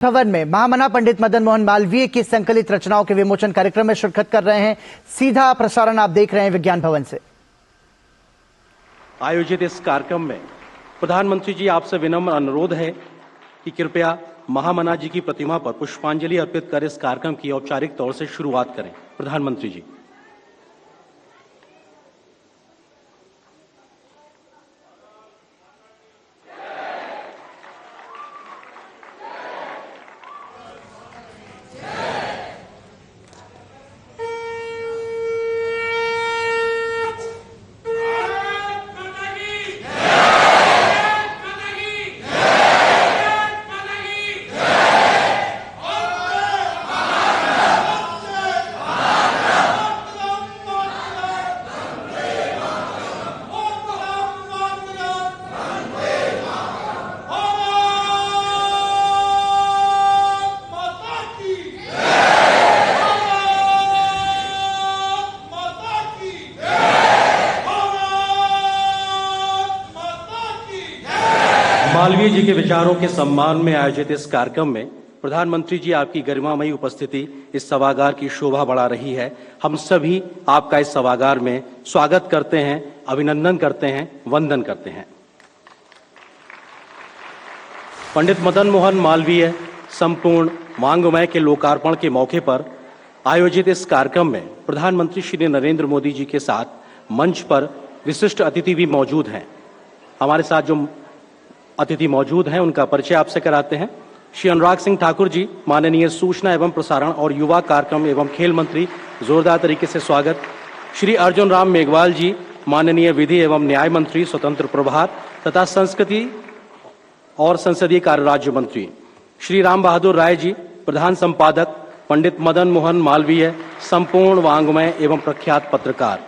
भवन में महामना पंडित मदन मोहन मालवीय की संकलित रचनाओं के विमोचन कार्यक्रम में शिरकत कर रहे हैं। सीधा प्रसारण आप देख रहे हैं विज्ञान भवन से। आयोजित इस कार्यक्रम में प्रधानमंत्री जी आपसे विनम्र अनुरोध है कि कृपया महामना जी की प्रतिमा पर पुष्पांजलि अर्पित कर इस कार्यक्रम की औपचारिक तौर से शुरुआत करें। प्रधानमंत्री जी। मालवीय जी के विचारों के सम्मान में आयोजित इस कार्यक्रम में प्रधानमंत्री जी आपकी गरिमामयी उपस्थिति इस सभागार की शोभा बढ़ा रही है। हम सभी आपका इस सभागार में स्वागत करते हैं, अभिनंदन करते हैं, वंदन करते हैं। पंडित मदन मोहन मालवीय संपूर्ण वाङ्मय के लोकार्पण के मौके पर आयोजित इस कार्यक्रम में प्रधानमंत्री श्री नरेंद्र मोदी जी के साथ मंच पर विशिष्ट अतिथि भी मौजूद हैं। हमारे साथ जो अतिथि मौजूद हैं उनका परिचय आपसे कराते हैं। श्री अनुराग सिंह ठाकुर जी, माननीय सूचना एवं प्रसारण और युवा कार्यक्रम एवं खेल मंत्री, जोरदार तरीके से स्वागत। श्री अर्जुन राम मेघवाल जी, माननीय विधि एवं न्याय मंत्री, स्वतंत्र प्रभार तथा संस्कृति और संसदीय कार्य राज्य मंत्री। श्री राम बहादुर राय जी, प्रधान संपादक, पंडित मदन मोहन मालवीय संपूर्ण वाङ्मय एवं प्रख्यात पत्रकार।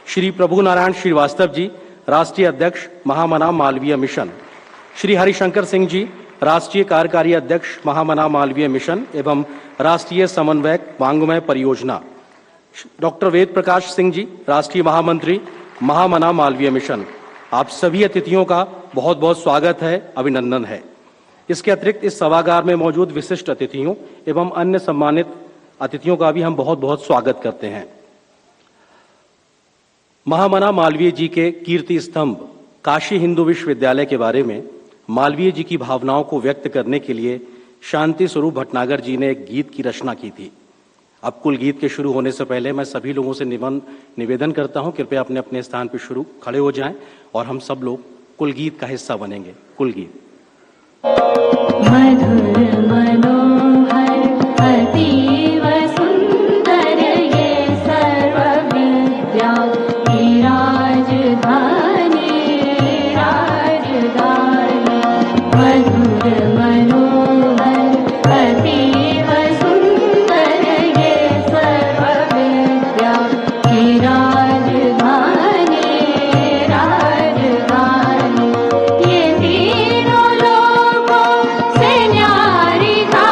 श्री प्रभु नारायण श्रीवास्तव जी, राष्ट्रीय अध्यक्ष, महामना मालवीय मिशन। श्री हरिशंकर सिंह जी, राष्ट्रीय कार्यकारी अध्यक्ष, महामना मालवीय मिशन एवं राष्ट्रीय समन्वयक, वाङ्मय परियोजना। डॉक्टर वेद प्रकाश सिंह जी, राष्ट्रीय महामंत्री, महामना मालवीय मिशन। आप सभी अतिथियों का बहुत बहुत स्वागत है, अभिनंदन है। इसके अतिरिक्त इस सभागार में मौजूद विशिष्ट अतिथियों एवं अन्य सम्मानित अतिथियों का भी हम बहुत बहुत स्वागत करते हैं। महामना मालवीय जी के कीर्ति स्तंभ काशी हिंदू विश्वविद्यालय के बारे में मालवीय जी की भावनाओं को व्यक्त करने के लिए शांति स्वरूप भटनागर जी ने एक गीत की रचना की थी। अब कुल गीत के शुरू होने से पहले मैं सभी लोगों से निवेदन करता हूं, कृपया अपने अपने स्थान पर खड़े हो जाएं और हम सब लोग कुल गीत का हिस्सा बनेंगे। कुल गीत। मधुर मनोहर अतीव सुंदर ये सर्व विद्या की राजधानी राजधानी। मधुर मनोहर अतीव सुंदर ये सर्व विद्या की राजधानी राजधानी। ये तीनों लोगों से न्यारी था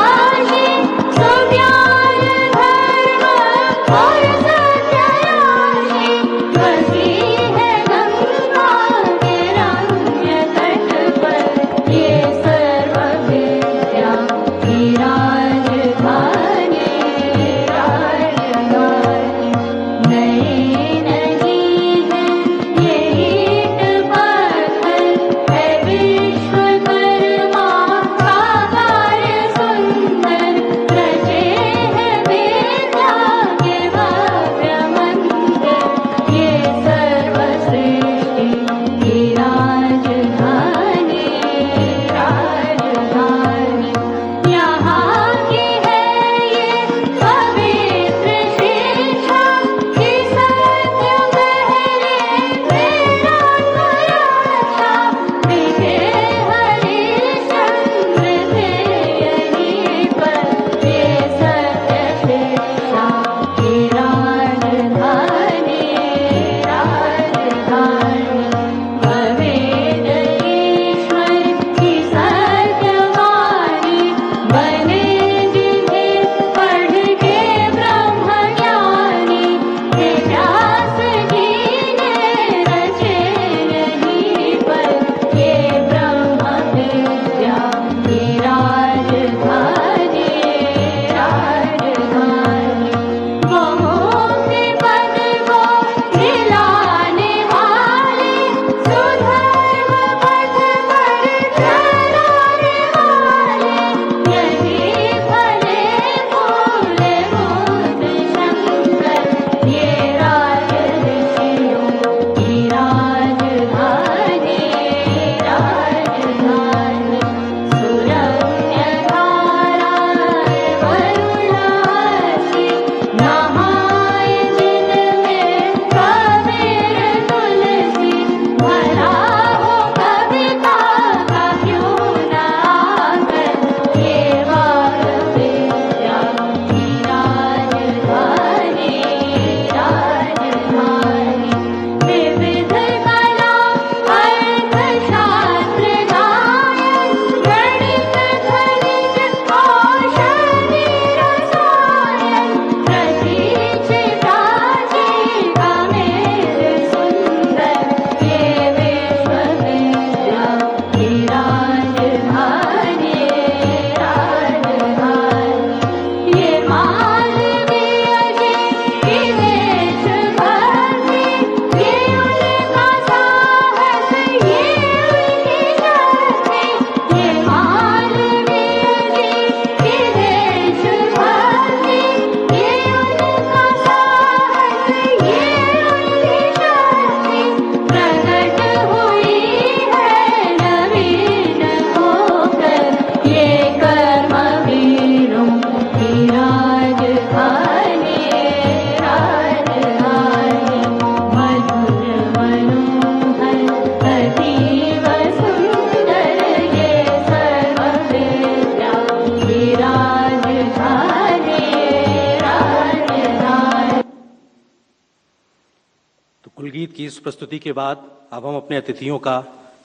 गीत की इस प्रस्तुति के बाद अब हम अपने अतिथियों का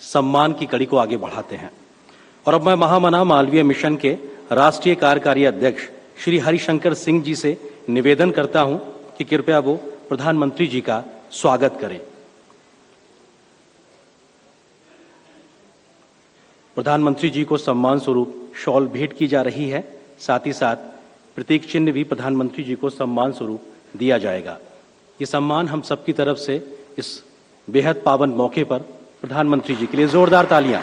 सम्मान की कड़ी को आगे बढ़ाते हैं और अब मैं महामना मालवीय मिशन के राष्ट्रीय कार्यकारी अध्यक्ष श्री हरिशंकर सिंह जी से निवेदन करता हूं कि कृपया वो प्रधानमंत्री जी का स्वागत करें। प्रधानमंत्री जी को सम्मान स्वरूप शॉल भेंट की जा रही है। साथ ही साथ प्रतीक चिन्ह भी प्रधानमंत्री जी को सम्मान स्वरूप दिया जाएगा। ये सम्मान हम सबकी तरफ से इस बेहद पावन मौके पर प्रधानमंत्री जी के लिए जोरदार तालियां।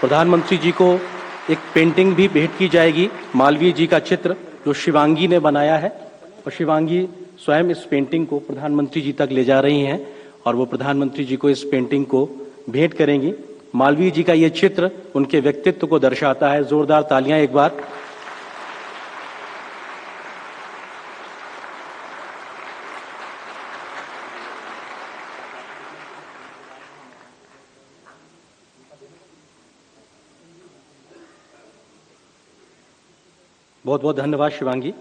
प्रधानमंत्री जी को एक पेंटिंग भी भेंट की जाएगी, मालवीय जी का चित्र जो शिवांगी ने बनाया है, और शिवांगी स्वयं इस पेंटिंग को प्रधानमंत्री जी तक ले जा रही हैं और वो प्रधानमंत्री जी को इस पेंटिंग को भेंट करेंगी। मालवीय जी का ये चित्र उनके व्यक्तित्व को दर्शाता है। जोरदार तालियां एक बार। बहुत बहुत धन्यवाद शिवांगी।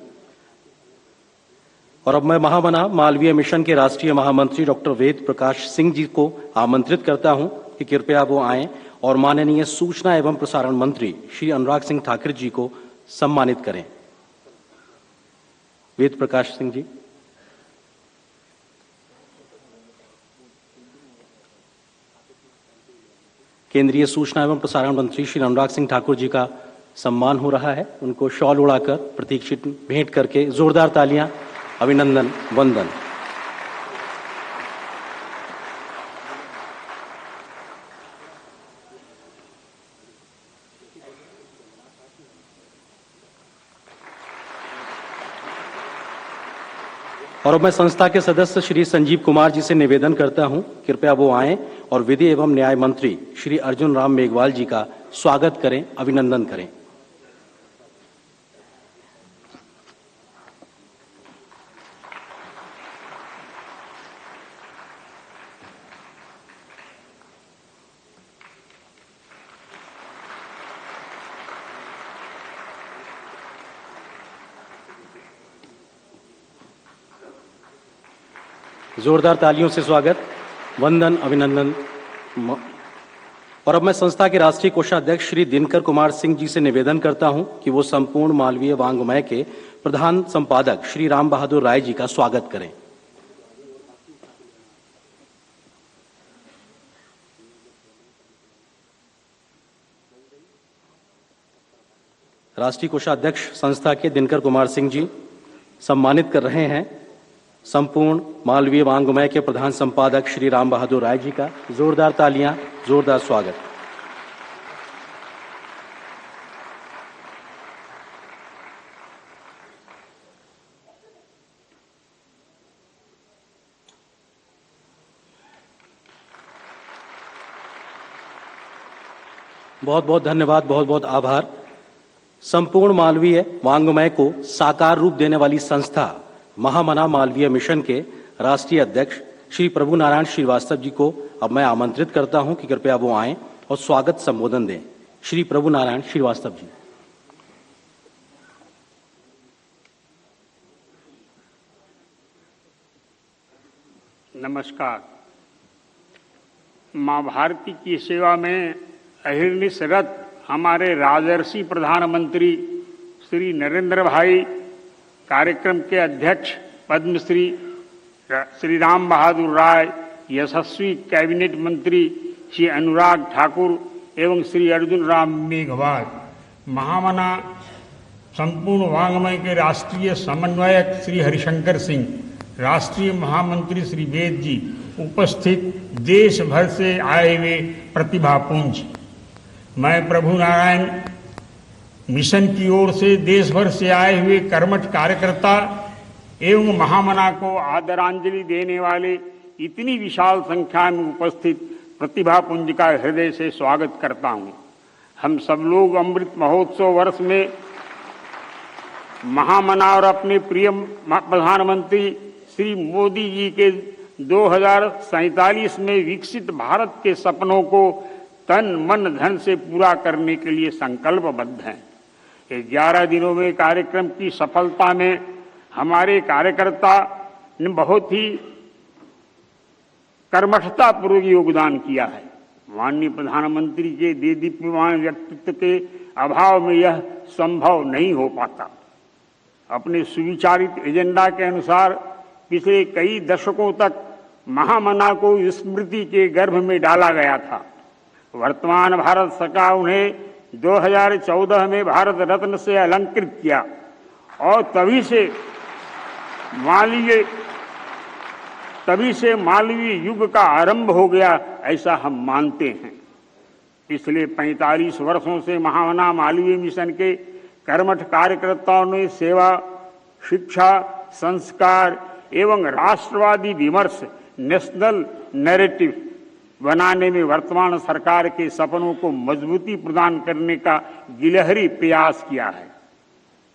और अब मैं महामना मालवीय मिशन के राष्ट्रीय महामंत्री डॉक्टर वेद प्रकाश सिंह जी को आमंत्रित करता हूं कि कृपया वो आएं और माननीय सूचना एवं प्रसारण मंत्री श्री अनुराग सिंह ठाकुर जी को सम्मानित करें। वेद प्रकाश सिंह जी। केंद्रीय सूचना एवं प्रसारण मंत्री श्री अनुराग सिंह ठाकुर जी का सम्मान हो रहा है। उनको शॉल उड़ाकर प्रतीक चिन्ह भेंट करके जोरदार तालियां, अभिनंदन, वंदन। और अब मैं संस्था के सदस्य श्री संजीव कुमार जी से निवेदन करता हूं, कृपया वो आएं और विधि एवं न्याय मंत्री श्री अर्जुन राम मेघवाल जी का स्वागत करें, अभिनंदन करें। जोरदार तालियों से स्वागत, वंदन, अभिनंदन। और अब मैं संस्था के राष्ट्रीय कोषाध्यक्ष श्री दिनकर कुमार सिंह जी से निवेदन करता हूं कि वो संपूर्ण मालवीय वांग्मय के प्रधान संपादक श्री राम बहादुर राय जी का स्वागत करें। राष्ट्रीय कोषाध्यक्ष संस्था के दिनकर कुमार सिंह जी सम्मानित कर रहे हैं संपूर्ण मालवीय वांग्मय के प्रधान संपादक श्री राम बहादुर राय जी का। जोरदार तालियां, जोरदार स्वागत। बहुत बहुत धन्यवाद, बहुत बहुत आभार। संपूर्ण मालवीय वांग्मय को साकार रूप देने वाली संस्था महामना मालवीय मिशन के राष्ट्रीय अध्यक्ष श्री प्रभु नारायण श्रीवास्तव जी को अब मैं आमंत्रित करता हूं कि कृपया वो आएं और स्वागत संबोधन दें। श्री प्रभु नारायण श्रीवास्तव जी। नमस्कार। माँ भारती की सेवा में अहिर्निशरत हमारे राजर्षि प्रधानमंत्री श्री नरेंद्र भाई, कार्यक्रम के अध्यक्ष पद्मश्री श्री राम बहादुर राय, यशस्वी कैबिनेट मंत्री श्री अनुराग ठाकुर एवं श्री अर्जुन राम मेघवाल, महामना संपूर्ण वांग्मय के राष्ट्रीय समन्वयक श्री हरिशंकर सिंह, राष्ट्रीय महामंत्री श्री वेद जी, उपस्थित देश भर से आए हुए प्रतिभापुंज, मैं प्रभु नारायण मिशन की ओर से देश भर से आए हुए कर्मठ कार्यकर्ता एवं महामना को आदरांजलि देने वाले इतनी विशाल संख्या में उपस्थित प्रतिभापुंज का हृदय से स्वागत करता हूं। हम सब लोग अमृत महोत्सव वर्ष में महामना और अपने प्रिय प्रधानमंत्री श्री मोदी जी के 2047 में विकसित भारत के सपनों को तन मन धन से पूरा करने के लिए संकल्पबद्ध हैं। 11 दिनों में कार्यक्रम की सफलता में हमारे कार्यकर्ता ने बहुत ही कर्मठतापूर्वक योगदान किया है। माननीय प्रधानमंत्री के देदीप्यमान व्यक्तित्व के अभाव में यह संभव नहीं हो पाता। अपने सुविचारित एजेंडा के अनुसार पिछले कई दशकों तक महामना को स्मृति के गर्भ में डाला गया था। वर्तमान भारत सरकार उन्हें 2014 में भारत रत्न से अलंकृत किया और तभी से मालवीय युग का आरंभ हो गया, ऐसा हम मानते हैं। पिछले 45 वर्षों से महामना मालवीय मिशन के कर्मठ कार्यकर्ताओं ने सेवा, शिक्षा, संस्कार एवं राष्ट्रवादी विमर्श, नेशनल नैरेटिव बनाने में वर्तमान सरकार के सपनों को मजबूती प्रदान करने का गिलहरी प्रयास किया है।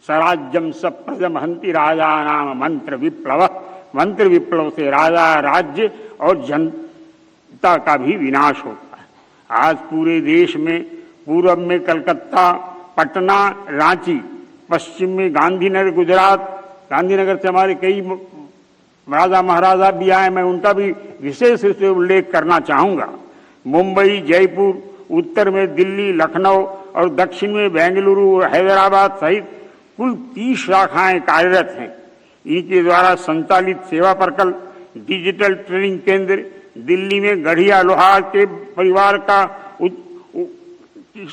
स्वराज्यम सप्रजम हंति राजा नाम मंत्र विप्लव से राजा, राज्य और जनता का भी विनाश होता है। आज पूरे देश में पूर्व में कलकत्ता, पटना, रांची, पश्चिम में गांधीनगर, गुजरात, गांधीनगर से हमारे कई राजा महाराजा भी आए, मैं उनका भी विशेष रूप से उल्लेख करना चाहूंगा। मुंबई, जयपुर, उत्तर में दिल्ली, लखनऊ और दक्षिण में बेंगलुरु और हैदराबाद सहित कुल 30 शाखाएं कार्यरत हैं। इनके द्वारा संचालित सेवा प्रकल्प, डिजिटल ट्रेनिंग केंद्र, दिल्ली में गढ़िया लोहार के परिवार का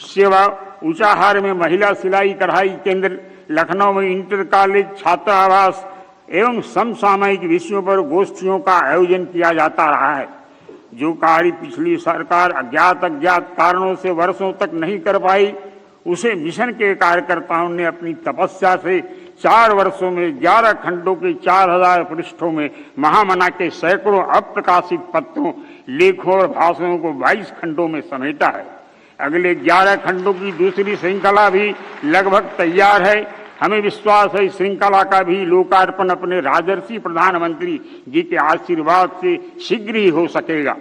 सेवा, ऊंचाहार में महिला सिलाई कढ़ाई केंद्र, लखनऊ में इंटर कॉलेज छात्रावास एवं समसामयिक विषयों पर गोष्ठियों का आयोजन किया जाता रहा है। जो कार्य पिछली सरकार अज्ञात कारणों से वर्षों तक नहीं कर पाई, उसे मिशन के कार्यकर्ताओं ने अपनी तपस्या से 4 वर्षों में 11 खंडों के 4000 पृष्ठों में महामना के सैकड़ों अप्रकाशित पत्रों, लेखों और भाषणों को 22 खंडों में समेटा है। अगले 11 खंडों की दूसरी श्रृंखला भी लगभग तैयार है। हमें विश्वास है इस श्रृंखला का भी लोकार्पण अपने राजर्षि प्रधानमंत्री जी के आशीर्वाद से शीघ्र ही हो सकेगा।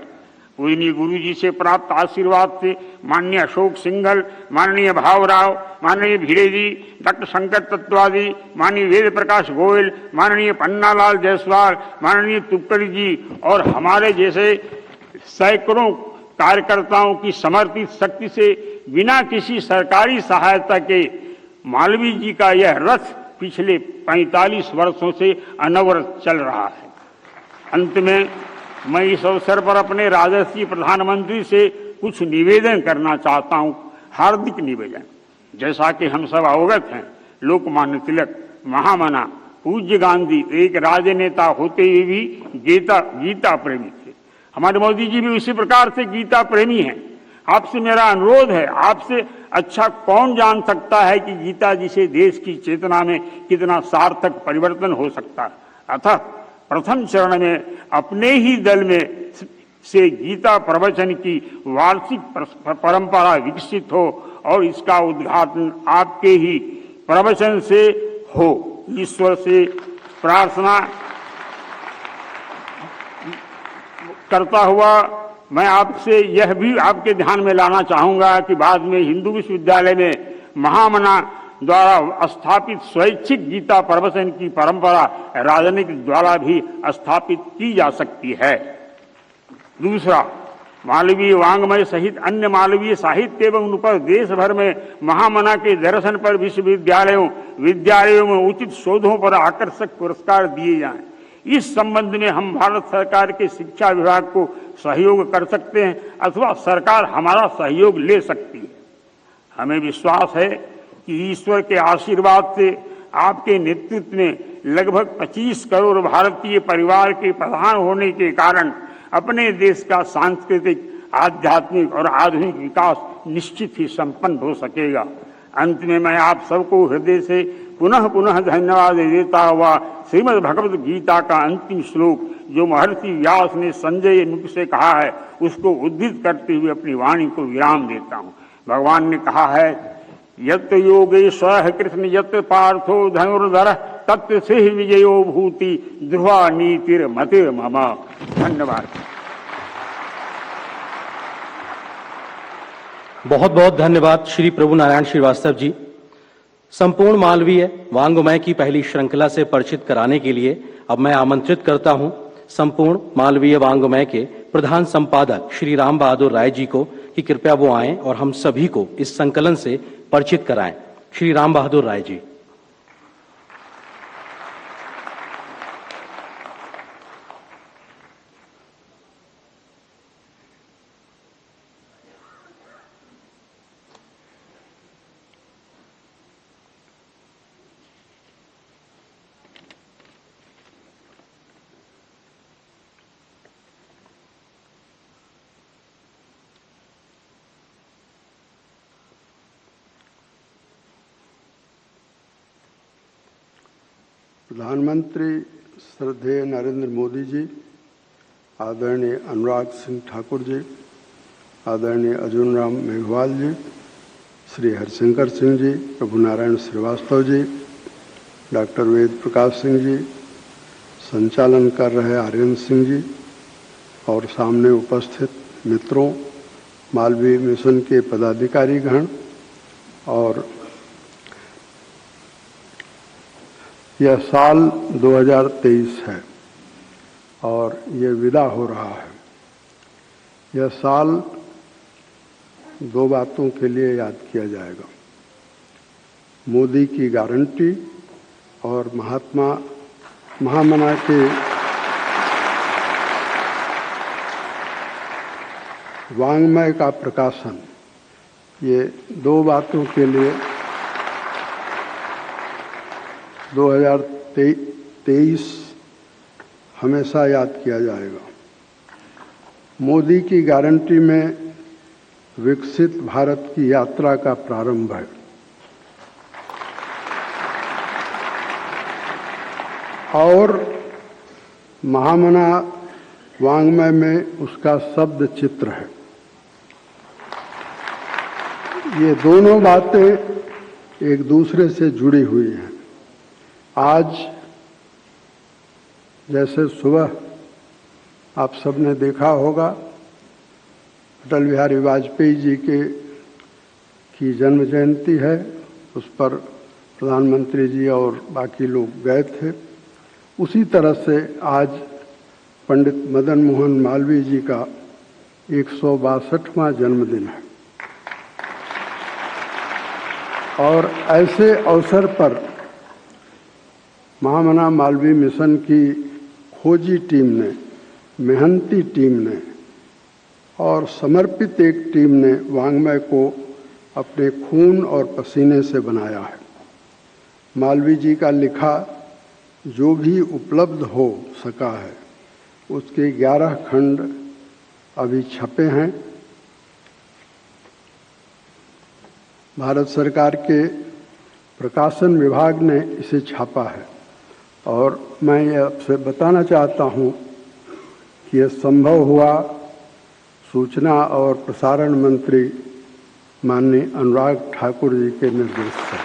पूजनीय गुरु जी से प्राप्त आशीर्वाद से माननीय अशोक सिंघल, माननीय भावराव, माननीय भिड़े जी, डॉक्टर शंकर तत्वादी, माननीय वेद प्रकाश गोयल, माननीय पन्नालाल जायसवाल, माननीय तुपकड़ी जी और हमारे जैसे सैकड़ों कार्यकर्ताओं की समर्पित शक्ति से बिना किसी सरकारी सहायता के मालवीय जी का यह रथ पिछले 45 वर्षों से अनवरत चल रहा है। अंत में मैं इस अवसर पर अपने राजर्षि प्रधानमंत्री से कुछ निवेदन करना चाहता हूं, हार्दिक निवेदन। जैसा कि हम सब अवगत हैं, लोकमान्य तिलक, महामना, पूज्य गांधी एक राजनेता होते हुए भी गीता प्रेमी थे। हमारे मोदी जी भी उसी प्रकार से गीता प्रेमी हैं। आपसे मेरा अनुरोध है, आपसे अच्छा कौन जान सकता है कि गीता जी से देश की चेतना में कितना सार्थक परिवर्तन हो सकता है। अतः प्रथम चरण में अपने ही दल में से गीता प्रवचन की वार्षिक परंपरा विकसित हो और इसका उद्घाटन आपके ही प्रवचन से हो। ईश्वर से प्रार्थना करता हुआ मैं आपसे यह भी आपके ध्यान में लाना चाहूंगा कि बाद में हिंदू विश्वविद्यालय में महामना द्वारा स्थापित स्वैच्छिक गीता प्रवचन की परंपरा राजनीति द्वारा भी स्थापित की जा सकती है। दूसरा, मालवीय वांग्मय सहित अन्य मालवीय साहित्य एवं पर देश भर में महामना के दर्शन पर विद्यालयों में उचित शोधों पर आकर्षक पुरस्कार दिए जाएं। इस संबंध में हम भारत सरकार के शिक्षा विभाग को सहयोग कर सकते हैं अथवा सरकार हमारा सहयोग ले सकती है। हमें विश्वास है कि ईश्वर के आशीर्वाद से आपके नेतृत्व में लगभग 25 करोड़ भारतीय परिवार के प्रधान होने के कारण अपने देश का सांस्कृतिक, आध्यात्मिक और आधुनिक विकास निश्चित ही संपन्न हो सकेगा। अंत में मैं आप सबको हृदय से पुनः पुनः धन्यवाद देता हुआ श्रीमद् भगवद गीता का अंतिम श्लोक जो महर्षि व्यास ने संजय मुख से कहा है, उसको उद्धृत करते हुए अपनी वाणी को विराम देता हूँ। भगवान ने कहा है, यत् योगेश्वर कृष्ण यत् पार्थो धनुर्धर तत् सिंह विजयो भूति ध्रुवा नीतिर मतिर मम। धन्यवाद। बहुत बहुत धन्यवाद श्री प्रभु नारायण श्रीवास्तव जी। संपूर्ण मालवीय वांग्मय की पहली श्रृंखला से परिचित कराने के लिए अब मैं आमंत्रित करता हूं संपूर्ण मालवीय वांग्मय के प्रधान संपादक श्री राम बहादुर राय जी को कि कृपया वो आएं और हम सभी को इस संकलन से परिचित कराएं। श्री राम बहादुर राय जी। प्रधानमंत्री श्रद्धेय नरेंद्र मोदी जी, आदरणीय अनुराग सिंह ठाकुर जी, आदरणीय अर्जुन राम मेघवाल जी, श्री हरिशंकर सिंह जी, प्रभु नारायण श्रीवास्तव जी, डॉक्टर वेद प्रकाश सिंह जी, संचालन कर रहे आर्यन सिंह जी और सामने उपस्थित मित्रों, मालवीय मिशन के पदाधिकारीगण और यह साल 2023 है और ये विदा हो रहा है। यह साल दो बातों के लिए याद किया जाएगा, मोदी की गारंटी और महामना के वांग्मय का प्रकाशन। ये दो बातों के लिए 2023 हमेशा याद किया जाएगा। मोदी की गारंटी में विकसित भारत की यात्रा का प्रारंभ है और महामना वांग्मय में उसका शब्द चित्र है। ये दोनों बातें एक दूसरे से जुड़ी हुई हैं। आज जैसे सुबह आप सबने देखा होगा अटल बिहारी वाजपेयी जी की जन्म जयंती है, उस पर प्रधानमंत्री जी और बाकी लोग गए थे। उसी तरह से आज पंडित मदन मोहन मालवीय जी का 162वां जन्मदिन है और ऐसे अवसर पर महामना मालवीय मिशन की खोजी टीम ने, मेहनती टीम ने और समर्पित एक टीम ने वांग्मय को अपने खून और पसीने से बनाया है। मालवीय जी का लिखा जो भी उपलब्ध हो सका है उसके 11 खंड अभी छपे हैं। भारत सरकार के प्रकाशन विभाग ने इसे छापा है और मैं ये आपसे बताना चाहता हूँ कि यह संभव हुआ सूचना और प्रसारण मंत्री माननीय अनुराग ठाकुर जी के निर्देश से।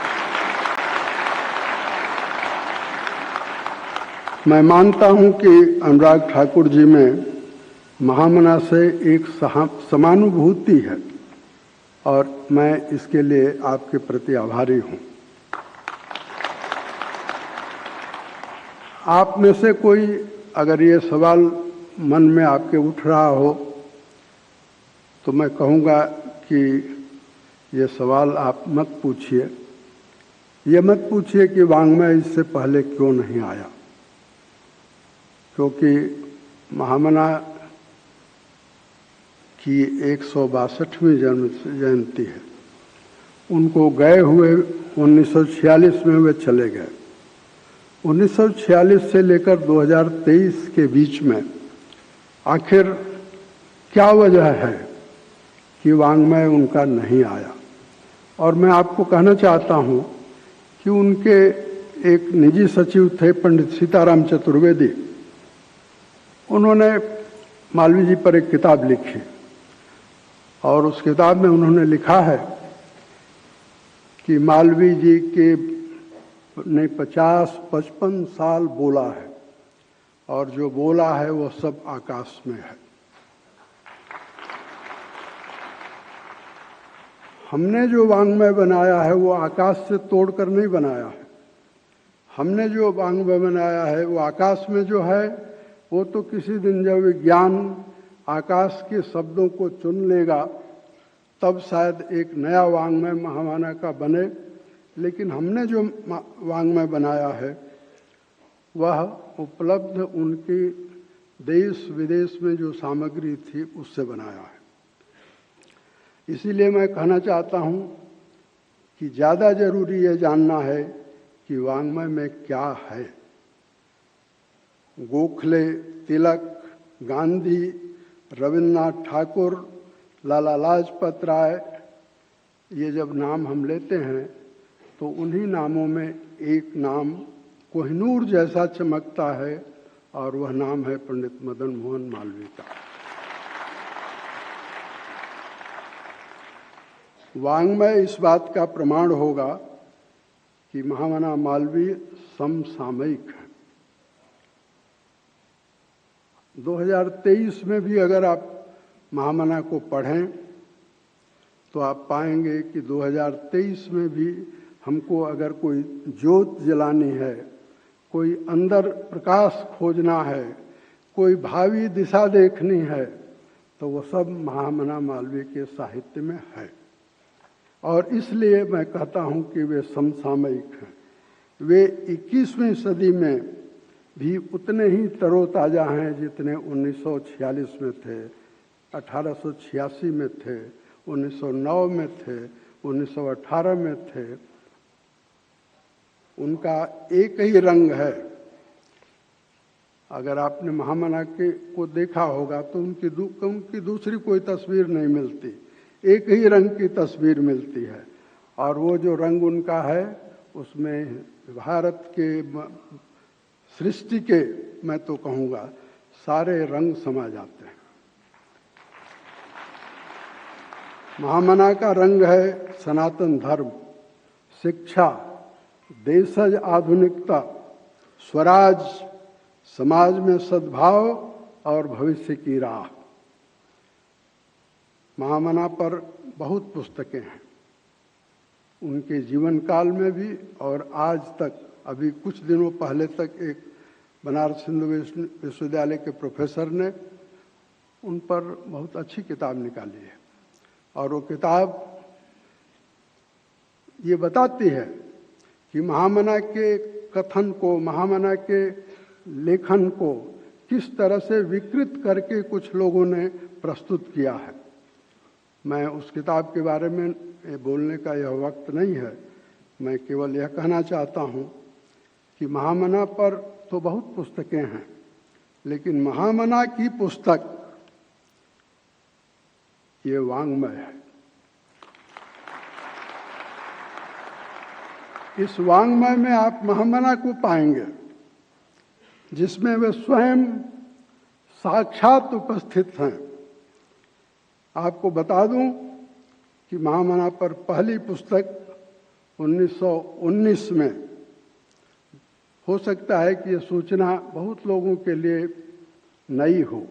मैं मानता हूँ कि अनुराग ठाकुर जी में महामना से एक समानुभूति है और मैं इसके लिए आपके प्रति आभारी हूँ। आप में से कोई अगर ये सवाल मन में आपके उठ रहा हो तो मैं कहूँगा कि ये सवाल आप मत पूछिए। ये मत पूछिए कि वांग्मय इससे पहले क्यों नहीं आया, क्योंकि महामना की 162वीं जन्म जयंती है। उनको गए हुए 1946 में वे चले गए। 1946 से लेकर 2023 के बीच में आखिर क्या वजह है कि वांग्मय उनका नहीं आया। और मैं आपको कहना चाहता हूं कि उनके एक निजी सचिव थे पंडित सीताराम चतुर्वेदी, उन्होंने मालवीय जी पर एक किताब लिखी और उस किताब में उन्होंने लिखा है कि मालवीय जी के ने 50-55 साल बोला है और जो बोला है वो सब आकाश में है। हमने जो वाङ्मय बनाया है वो आकाश से तोड़कर नहीं बनाया है। हमने जो वाङ्मय बनाया है वो आकाश में जो है वो तो किसी दिन जब विज्ञान आकाश के शब्दों को चुन लेगा तब शायद एक नया वाङ्मय महामाना का बने, लेकिन हमने जो वाङ्मय बनाया है वह उपलब्ध उनकी देश विदेश में जो सामग्री थी उससे बनाया है। इसीलिए मैं कहना चाहता हूँ कि ज़्यादा जरूरी ये जानना है कि वाङ्मय में क्या है। गोखले, तिलक, गांधी, रविन्द्रनाथ ठाकुर, लाला लाजपत राय, ये जब नाम हम लेते हैं तो उन्हीं नामों में एक नाम कोहिनूर जैसा चमकता है और वह नाम है पंडित मदन मोहन मालवीय का। वाङ्मय इस बात का प्रमाण होगा कि महामना मालवीय समसामयिक है। 2023 में भी अगर आप महामना को पढ़ें तो आप पाएंगे कि 2023 में भी हमको अगर कोई ज्योत जलानी है, कोई अंदर प्रकाश खोजना है, कोई भावी दिशा देखनी है, तो वो सब महामना मालवीय के साहित्य में है। और इसलिए मैं कहता हूँ कि वे समसामयिक हैं। वे 21वीं सदी में भी उतने ही तरोताज़ा हैं जितने 1946 में थे, 1886 में थे, 1909 में थे, 1918 में थे। उनका एक ही रंग है। अगर आपने महामना को देखा होगा तो उनकी दूसरी कोई तस्वीर नहीं मिलती, एक ही रंग की तस्वीर मिलती है। और वो जो रंग उनका है उसमें भारत के सृष्टि के, मैं तो कहूँगा, सारे रंग समा जाते हैं। महामना का रंग है सनातन धर्म, शिक्षा, देशज आधुनिकता, स्वराज, समाज में सद्भाव और भविष्य की राह। महामना पर बहुत पुस्तकें हैं, उनके जीवन काल में भी और आज तक। अभी कुछ दिनों पहले तक एक बनारस हिंदू विश्वविद्यालय के प्रोफेसर ने उन पर बहुत अच्छी किताब निकाली है और वो किताब ये बताती है कि महामना के कथन को, महामना के लेखन को किस तरह से विकृत करके कुछ लोगों ने प्रस्तुत किया है। मैं उस किताब के बारे में बोलने का यह वक्त नहीं है। मैं केवल यह कहना चाहता हूँ कि महामना पर तो बहुत पुस्तकें हैं, लेकिन महामना की पुस्तक ये वाङ्मय है। इस वाङ्मय में आप महामना को पाएंगे जिसमें वे स्वयं साक्षात उपस्थित हैं। आपको बता दूं कि महामना पर पहली पुस्तक 1919 में, हो सकता है कि यह सूचना बहुत लोगों के लिए नई हो।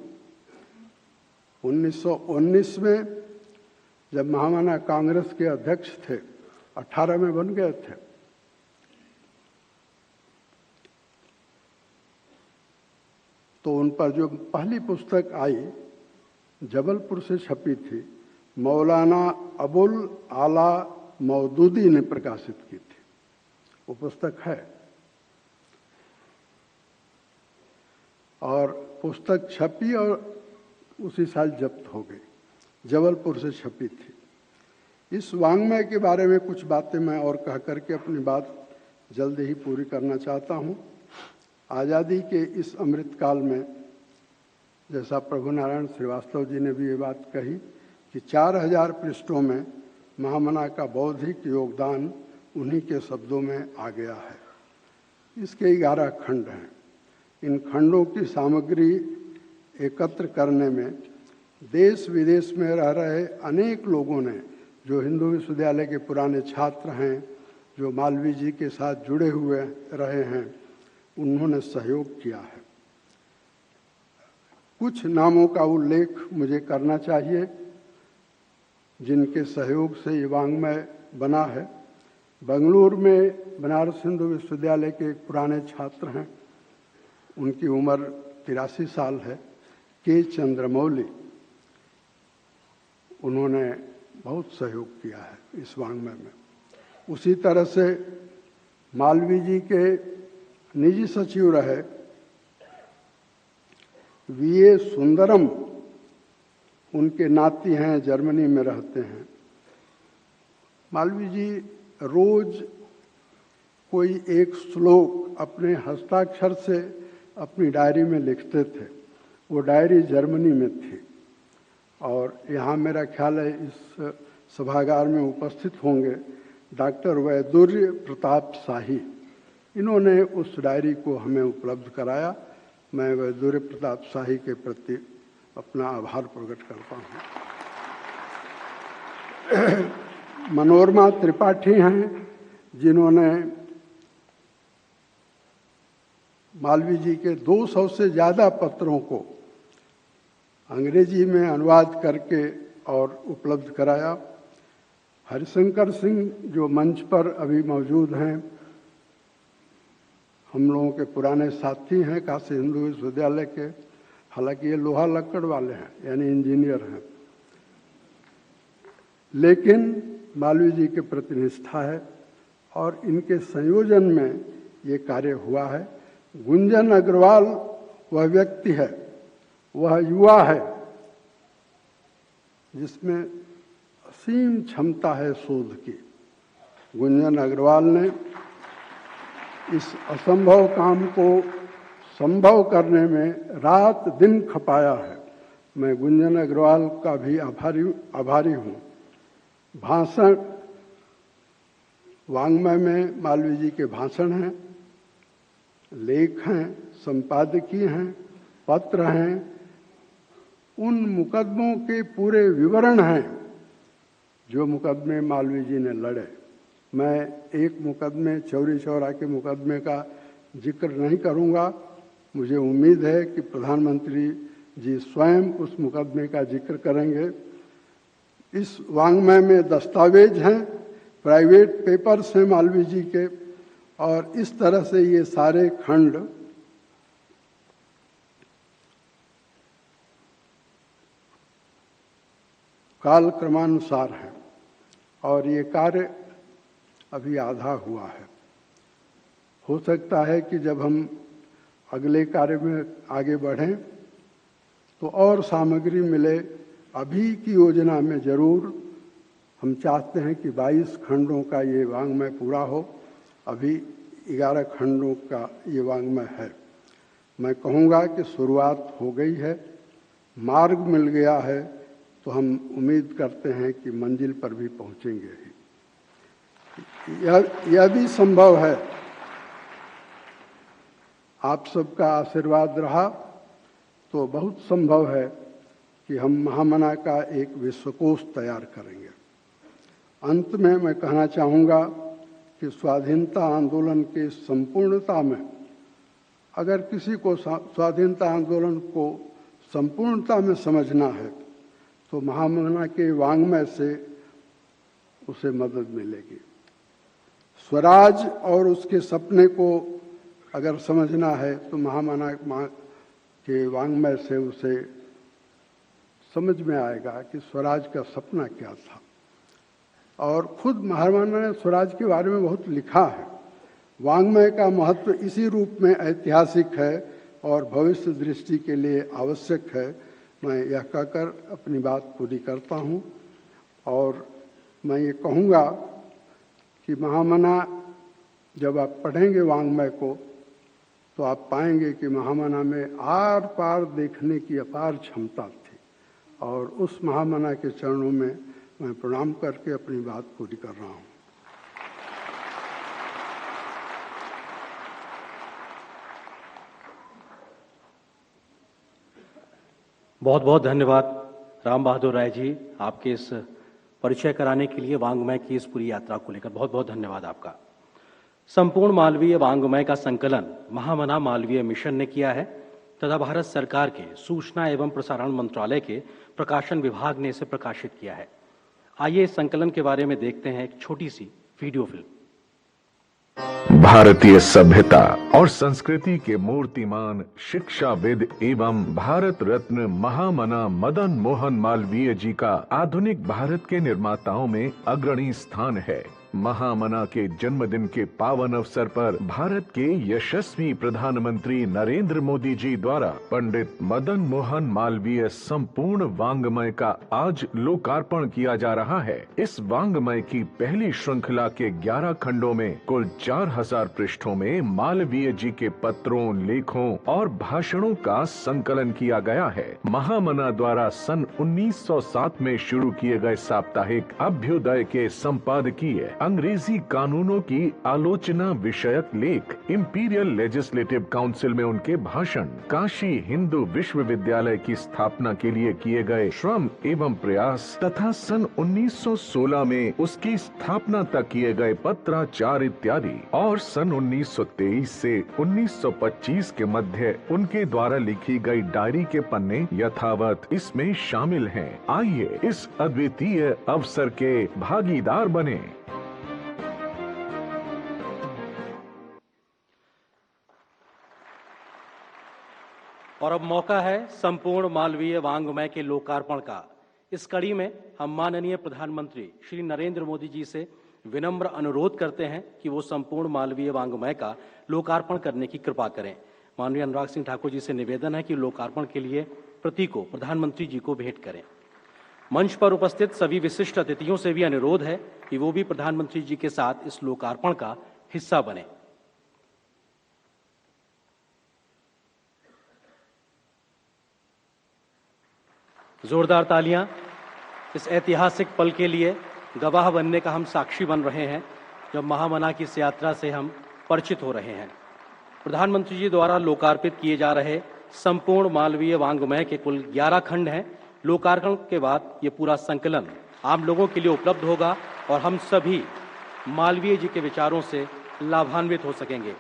1919 में जब महामना कांग्रेस के अध्यक्ष थे, 18 में बन गए थे, तो उन पर जो पहली पुस्तक आई जबलपुर से छपी थी, मौलाना अबुल आला मौदूदी ने प्रकाशित की थी। वो पुस्तक है और पुस्तक छपी और उसी साल जब्त हो गई। जबलपुर से छपी थी। इस वाङ्मय के बारे में कुछ बातें मैं और कह करके अपनी बात जल्दी ही पूरी करना चाहता हूँ। आज़ादी के इस अमृतकाल में, जैसा प्रभु नारायण श्रीवास्तव जी ने भी ये बात कही कि 4000 पृष्ठों में महामना का बौद्धिक योगदान उन्हीं के शब्दों में आ गया है। इसके 11 खंड हैं। इन खंडों की सामग्री एकत्र करने में देश विदेश में रह रहे अनेक लोगों ने, जो हिंदू विश्वविद्यालय के पुराने छात्र हैं, जो मालवीय जी के साथ जुड़े हुए रहे हैं, उन्होंने सहयोग किया है। कुछ नामों का उल्लेख मुझे करना चाहिए। जिनके सहयोग से ये वाङ्मय बना है। बेंगलुरु में बनारस हिंदू विश्वविद्यालय के एक पुराने छात्र हैं, उनकी उम्र 83 साल है, के चंद्रमौली। उन्होंने बहुत सहयोग किया है इस वाङ्मय में। उसी तरह से मालवीय जी के निजी सचिव रहे वीए सुंदरम, उनके नाती हैं, जर्मनी में रहते हैं। मालवीय जी रोज कोई एक श्लोक अपने हस्ताक्षर से अपनी डायरी में लिखते थे। वो डायरी जर्मनी में थी और यहाँ मेरा ख्याल है इस सभागार में उपस्थित होंगे डॉक्टर वैदुर्य प्रताप शाही। इन्होंने उस डायरी को हमें उपलब्ध कराया। मैं वैदुर्य प्रताप शाही के प्रति अपना आभार प्रकट करता हूँ। मनोरमा त्रिपाठी हैं, जिन्होंने मालवीय जी के 200 से ज़्यादा पत्रों को अंग्रेजी में अनुवाद करके और उपलब्ध कराया। हरिशंकर सिंह जो मंच पर अभी मौजूद हैं, हम लोगों के पुराने साथी हैं काशी हिंदू विश्वविद्यालय के, हालांकि ये लोहा लक्कड़ वाले हैं यानी इंजीनियर हैं, लेकिन मालवीय जी के प्रति निष्ठा है और इनके संयोजन में ये कार्य हुआ है। गुंजन अग्रवाल वह व्यक्ति है, वह युवा है जिसमें असीम क्षमता है शोध की। गुंजन अग्रवाल ने इस असंभव काम को संभव करने में रात दिन खपाया है। मैं गुंजन अग्रवाल का भी आभारी हूँ। भाषण, वाङ्मय में मालवीय जी के भाषण हैं, लेख हैं, संपादकीय हैं, पत्र हैं, उन मुकदमों के पूरे विवरण हैं जो मुकदमे मालवीय जी ने लड़े। मैं एक मुकदमे, चौरी चौरा के मुकदमे का जिक्र नहीं करूंगा। मुझे उम्मीद है कि प्रधानमंत्री जी स्वयं उस मुकदमे का जिक्र करेंगे। इस वाङ्मय में दस्तावेज हैं, प्राइवेट पेपर्स हैं मालवीय जी के, और इस तरह से ये सारे खंड काल क्रमानुसार हैं और ये कार्य अभी आधा हुआ है। हो सकता है कि जब हम अगले कार्य में आगे बढ़ें तो और सामग्री मिले। अभी की योजना में जरूर हम चाहते हैं कि 22 खंडों का ये वाङ्मय पूरा हो। अभी 11 खंडों का ये वाङ्मय है। मैं कहूँगा कि शुरुआत हो गई है, मार्ग मिल गया है, तो हम उम्मीद करते हैं कि मंजिल पर भी पहुँचेंगे ही। यह भी संभव है, आप सबका आशीर्वाद रहा तो बहुत संभव है कि हम महामना का एक विश्वकोश तैयार करेंगे। अंत में मैं कहना चाहूँगा कि स्वाधीनता आंदोलन के संपूर्णता में, अगर किसी को स्वाधीनता आंदोलन को संपूर्णता में समझना है तो महामना के वाङ्मय से उसे मदद मिलेगी। स्वराज और उसके सपने को अगर समझना है तो महामना के वाङ्मय से उसे समझ में आएगा कि स्वराज का सपना क्या था। और खुद महामना ने स्वराज के बारे में बहुत लिखा है। वाङ्मय का महत्व इसी रूप में ऐतिहासिक है और भविष्य दृष्टि के लिए आवश्यक है। मैं यह कहकर अपनी बात पूरी करता हूँ और मैं ये कहूँगा कि महामना जब आप पढ़ेंगे वाङ्मय को तो आप पाएंगे कि महामना में आर पार देखने की अपार क्षमता थी और उस महामना के चरणों में मैं प्रणाम करके अपनी बात पूरी कर रहा हूँ। बहुत बहुत धन्यवाद राम बहादुर राय जी, आपके इस परिचय कराने के लिए वाङ्मय की इस पूरी यात्रा को लेकर बहुत बहुत धन्यवाद आपका। संपूर्ण मालवीय वाङ्मय का संकलन महामना मालवीय मिशन ने किया है तथा भारत सरकार के सूचना एवं प्रसारण मंत्रालय के प्रकाशन विभाग ने इसे प्रकाशित किया है। आइए इस संकलन के बारे में देखते हैं एक छोटी सी वीडियो फिल्म। भारतीय सभ्यता और संस्कृति के मूर्तिमान शिक्षाविद एवं भारत रत्न महामना मदन मोहन मालवीय जी का आधुनिक भारत के निर्माताओं में अग्रणी स्थान है। महामना के जन्मदिन के पावन अवसर पर भारत के यशस्वी प्रधानमंत्री नरेंद्र मोदी जी द्वारा पंडित मदन मोहन मालवीय संपूर्ण वाङ्मय का आज लोकार्पण किया जा रहा है। इस वाङ्मय की पहली श्रृंखला के 11 खंडों में कुल 4000 पृष्ठों में मालवीय जी के पत्रों, लेखों और भाषणों का संकलन किया गया है। महामना द्वारा सन 1907 में शुरू किए गए साप्ताहिक अभ्युदय के संपादकीय अंग्रेजी कानूनों की आलोचना विषयक लेख, इंपीरियल लेजिस्लेटिव काउंसिल में उनके भाषण, काशी हिंदू विश्वविद्यालय की स्थापना के लिए किए गए श्रम एवं प्रयास तथा सन 1916 में उसकी स्थापना तक किए गए पत्राचार इत्यादि और सन 1923 से 1925 के मध्य उनके द्वारा लिखी गई डायरी के पन्ने यथावत इसमें शामिल हैं। आइए इस अद्वितीय अवसर के भागीदार बने। और अब मौका है संपूर्ण मालवीय वाङ्मय के लोकार्पण का। इस कड़ी में हम माननीय प्रधानमंत्री श्री नरेंद्र मोदी जी से विनम्र अनुरोध करते हैं कि वो संपूर्ण मालवीय वाङ्मय का लोकार्पण करने की कृपा करें। माननीय अनुराग सिंह ठाकुर जी से निवेदन है कि लोकार्पण के लिए प्रतीक को प्रधानमंत्री जी को भेंट करें। मंच पर उपस्थित सभी विशिष्ट अतिथियों से भी अनुरोध है कि वो भी प्रधानमंत्री जी के साथ इस लोकार्पण का हिस्सा बने। जोरदार तालियां इस ऐतिहासिक पल के लिए गवाह बनने का हम साक्षी बन रहे हैं, जब महामना की इस यात्रा से हम परिचित हो रहे हैं। प्रधानमंत्री जी द्वारा लोकार्पित किए जा रहे संपूर्ण मालवीय वाङ्मय के कुल 11 खंड हैं। लोकार्पण के बाद ये पूरा संकलन आम लोगों के लिए उपलब्ध होगा और हम सभी मालवीय जी के विचारों से लाभान्वित हो सकेंगे।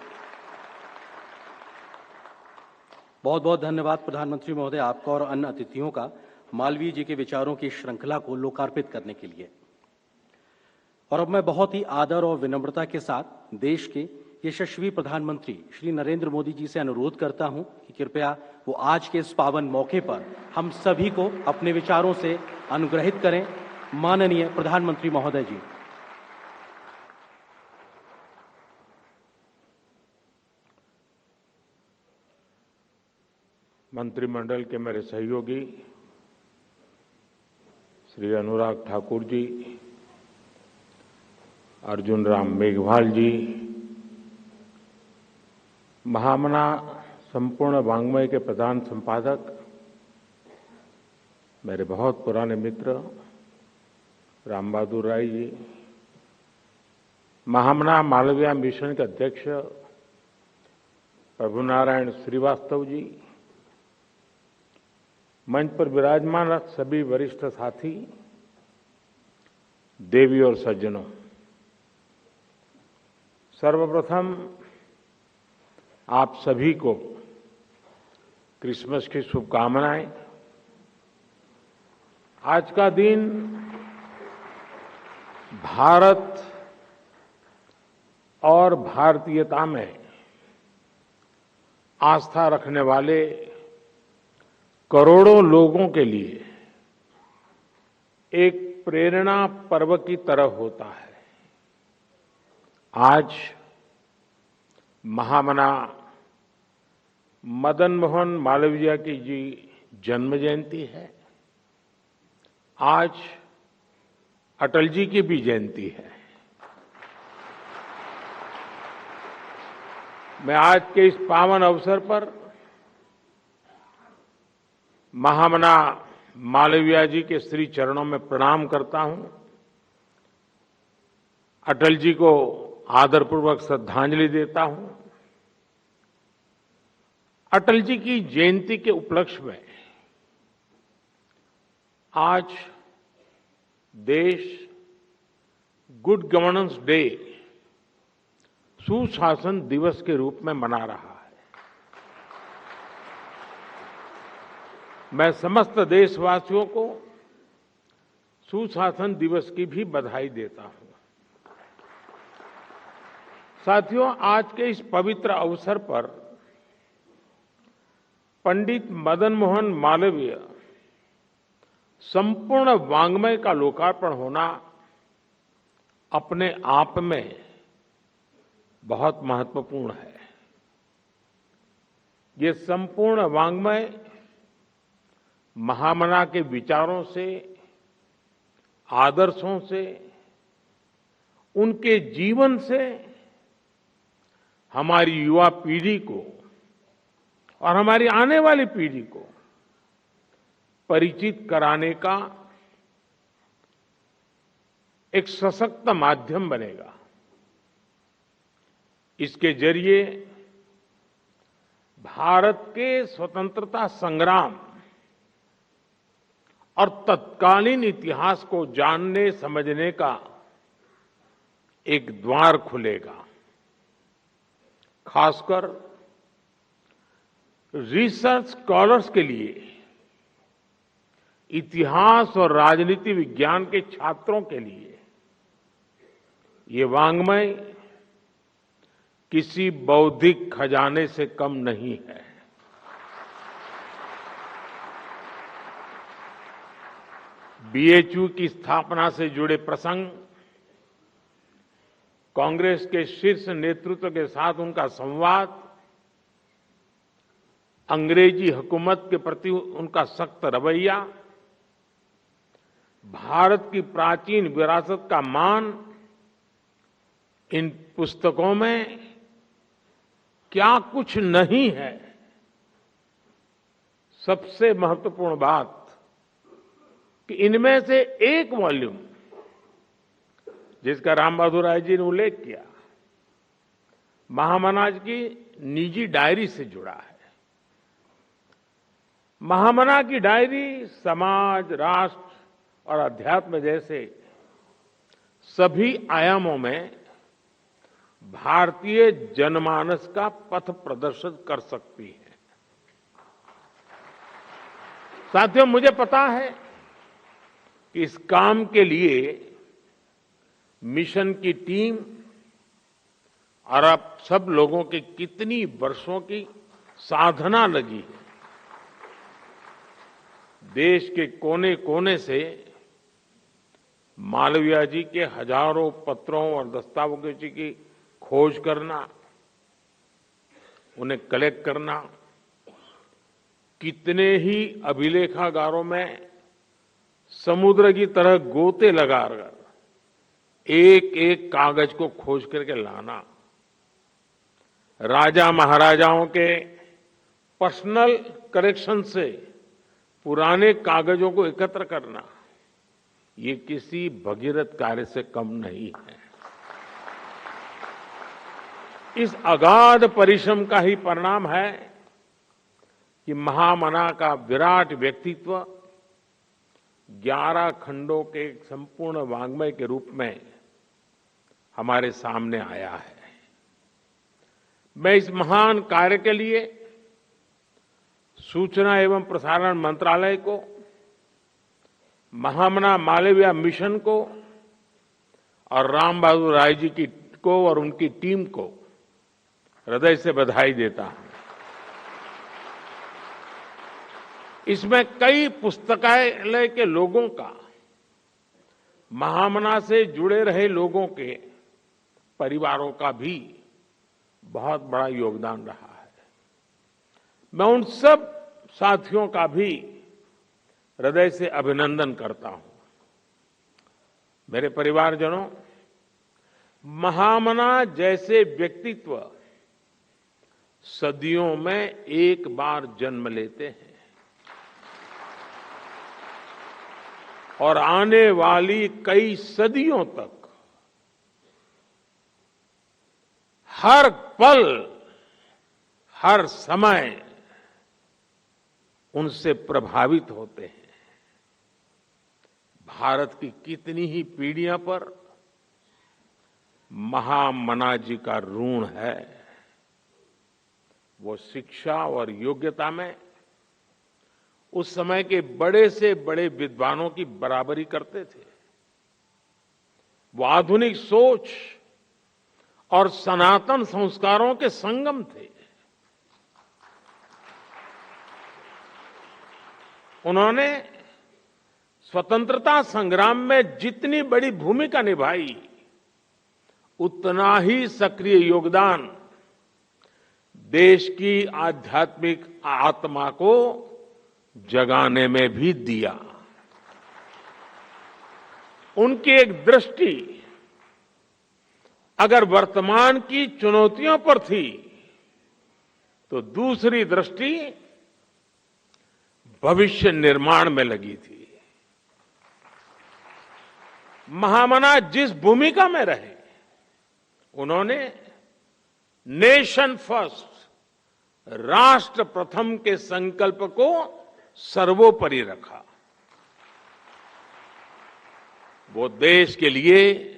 बहुत बहुत धन्यवाद प्रधानमंत्री महोदय आपका और अन्य अतिथियों का मालवीय जी के विचारों की श्रृंखला को लोकार्पित करने के लिए। और अब मैं बहुत ही आदर और विनम्रता के साथ देश के यशस्वी प्रधानमंत्री श्री नरेंद्र मोदी जी से अनुरोध करता हूं कि कृपया वो आज के इस पावन मौके पर हम सभी को अपने विचारों से अनुग्रहित करें। माननीय प्रधानमंत्री महोदय जी। मंत्रिमंडल के मेरे सहयोगी श्री अनुराग ठाकुर जी, अर्जुन राम मेघवाल जी, महामना संपूर्ण वाङ्मय के प्रधान संपादक, मेरे बहुत पुराने मित्र राम बहादुर राय जी, महामना मालवीय मिशन के अध्यक्ष प्रभु नारायण श्रीवास्तव जी, मंच पर विराजमान सभी वरिष्ठ साथी, देवी और सज्जनों, सर्वप्रथम आप सभी को क्रिसमस की शुभकामनाएं। आज का दिन भारत और भारतीयता में आस्था रखने वाले करोड़ों लोगों के लिए एक प्रेरणा पर्व की तरह होता है। आज महामना मदन मोहन मालवीय की जी जन्म जयंती है। आज अटल जी की भी जयंती है। मैं आज के इस पावन अवसर पर महामना मालवीय जी के श्री चरणों में प्रणाम करता हूं, अटल जी को आदरपूर्वक श्रद्धांजलि देता हूं। अटल जी की जयंती के उपलक्ष्य में आज देश गुड गवर्नेंस डे, सुशासन दिवस के रूप में मना रहा है। मैं समस्त देशवासियों को सुशासन दिवस की भी बधाई देता हूं। साथियों, आज के इस पवित्र अवसर पर पंडित मदन मोहन मालवीय संपूर्ण वाङ्मय का लोकार्पण होना अपने आप में बहुत महत्वपूर्ण है। ये संपूर्ण वाङ्मय महामना के विचारों से, आदर्शों से, उनके जीवन से हमारी युवा पीढ़ी को और हमारी आने वाली पीढ़ी को परिचित कराने का एक सशक्त माध्यम बनेगा। इसके जरिए भारत के स्वतंत्रता संग्राम और तत्कालीन इतिहास को जानने समझने का एक द्वार खुलेगा। खासकर रिसर्च स्कॉलर्स के लिए, इतिहास और राजनीति विज्ञान के छात्रों के लिए ये वाङ्मय किसी बौद्धिक खजाने से कम नहीं है। बीएचयू की स्थापना से जुड़े प्रसंग, कांग्रेस के शीर्ष नेतृत्व के साथ उनका संवाद, अंग्रेजी हुकूमत के प्रति उनका सख्त रवैया, भारत की प्राचीन विरासत का मान, इन पुस्तकों में क्या कुछ नहीं है। सबसे महत्वपूर्ण बात कि इनमें से एक वॉल्यूम, जिसका राम बहादुर राय जी ने उल्लेख किया, महामना की निजी डायरी से जुड़ा है। महामना की डायरी समाज, राष्ट्र और अध्यात्म जैसे सभी आयामों में भारतीय जनमानस का पथ प्रदर्शित कर सकती है। साथियों, मुझे पता है कि इस काम के लिए मिशन की टीम और आप सब लोगों की कितनी वर्षों की साधना लगी है। देश के कोने कोने से मालवीय जी के हजारों पत्रों और दस्तावेजों की खोज करना, उन्हें कलेक्ट करना, कितने ही अभिलेखागारों में समुद्र की तरह गोते लगाकर एक एक कागज को खोज करके लाना, राजा महाराजाओं के पर्सनल कलेक्शन से पुराने कागजों को एकत्र करना, ये किसी भगीरथ कार्य से कम नहीं है। इस अगाध परिश्रम का ही परिणाम है कि महामना का विराट व्यक्तित्व 11 खंडों के संपूर्ण वाङ्मय के रूप में हमारे सामने आया है। मैं इस महान कार्य के लिए सूचना एवं प्रसारण मंत्रालय को, महामना मालवीय मिशन को और राम बहादुर राय जी को और उनकी टीम को हृदय से बधाई देता हूं। इसमें कई पुस्तकालय के लोगों का, महामना से जुड़े रहे लोगों के परिवारों का भी बहुत बड़ा योगदान रहा है। मैं उन सब साथियों का भी हृदय से अभिनंदन करता हूं। मेरे परिवारजनों, महामना जैसे व्यक्तित्व सदियों में एक बार जन्म लेते हैं और आने वाली कई सदियों तक हर पल, हर समय उनसे प्रभावित होते हैं। भारत की कितनी ही पीढ़ियों पर महामना जी का ऋण है। वो शिक्षा और योग्यता में उस समय के बड़े से बड़े विद्वानों की बराबरी करते थे। वो आधुनिक सोच और सनातन संस्कारों के संगम थे। उन्होंने स्वतंत्रता संग्राम में जितनी बड़ी भूमिका निभाई, उतना ही सक्रिय योगदान देश की आध्यात्मिक आत्मा को जगाने में भी दिया। उनकी एक दृष्टि अगर वर्तमान की चुनौतियों पर थी, तो दूसरी दृष्टि भविष्य निर्माण में लगी थी। महामना जिस भूमिका में रहे, उन्होंने नेशन फर्स्ट, राष्ट्र प्रथम के संकल्प को सर्वोपरि रखा। वो देश के लिए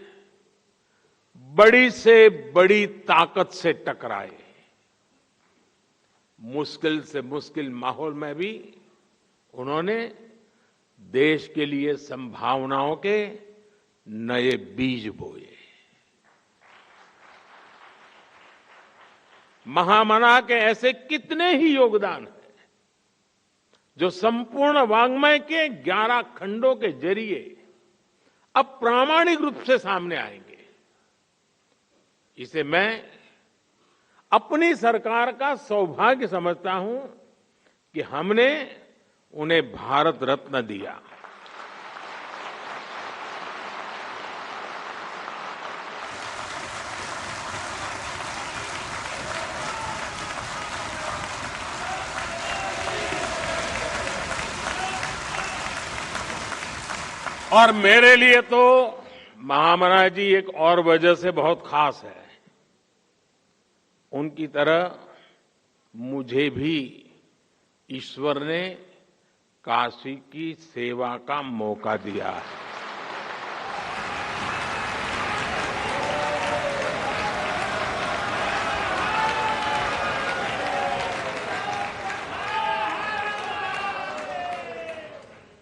बड़ी से बड़ी ताकत से टकराए। मुश्किल से मुश्किल माहौल में भी उन्होंने देश के लिए संभावनाओं के नए बीज बोए। महामना के ऐसे कितने ही योगदान हैं जो संपूर्ण वाङ्मय के 11 खंडों के जरिए अब प्रामाणिक रूप से सामने आएंगे। इसे मैं अपनी सरकार का सौभाग्य समझता हूं कि हमने उन्हें भारत रत्न दिया। और मेरे लिए तो महामना जी एक और वजह से बहुत खास है। उनकी तरह मुझे भी ईश्वर ने काशी की सेवा का मौका दिया है।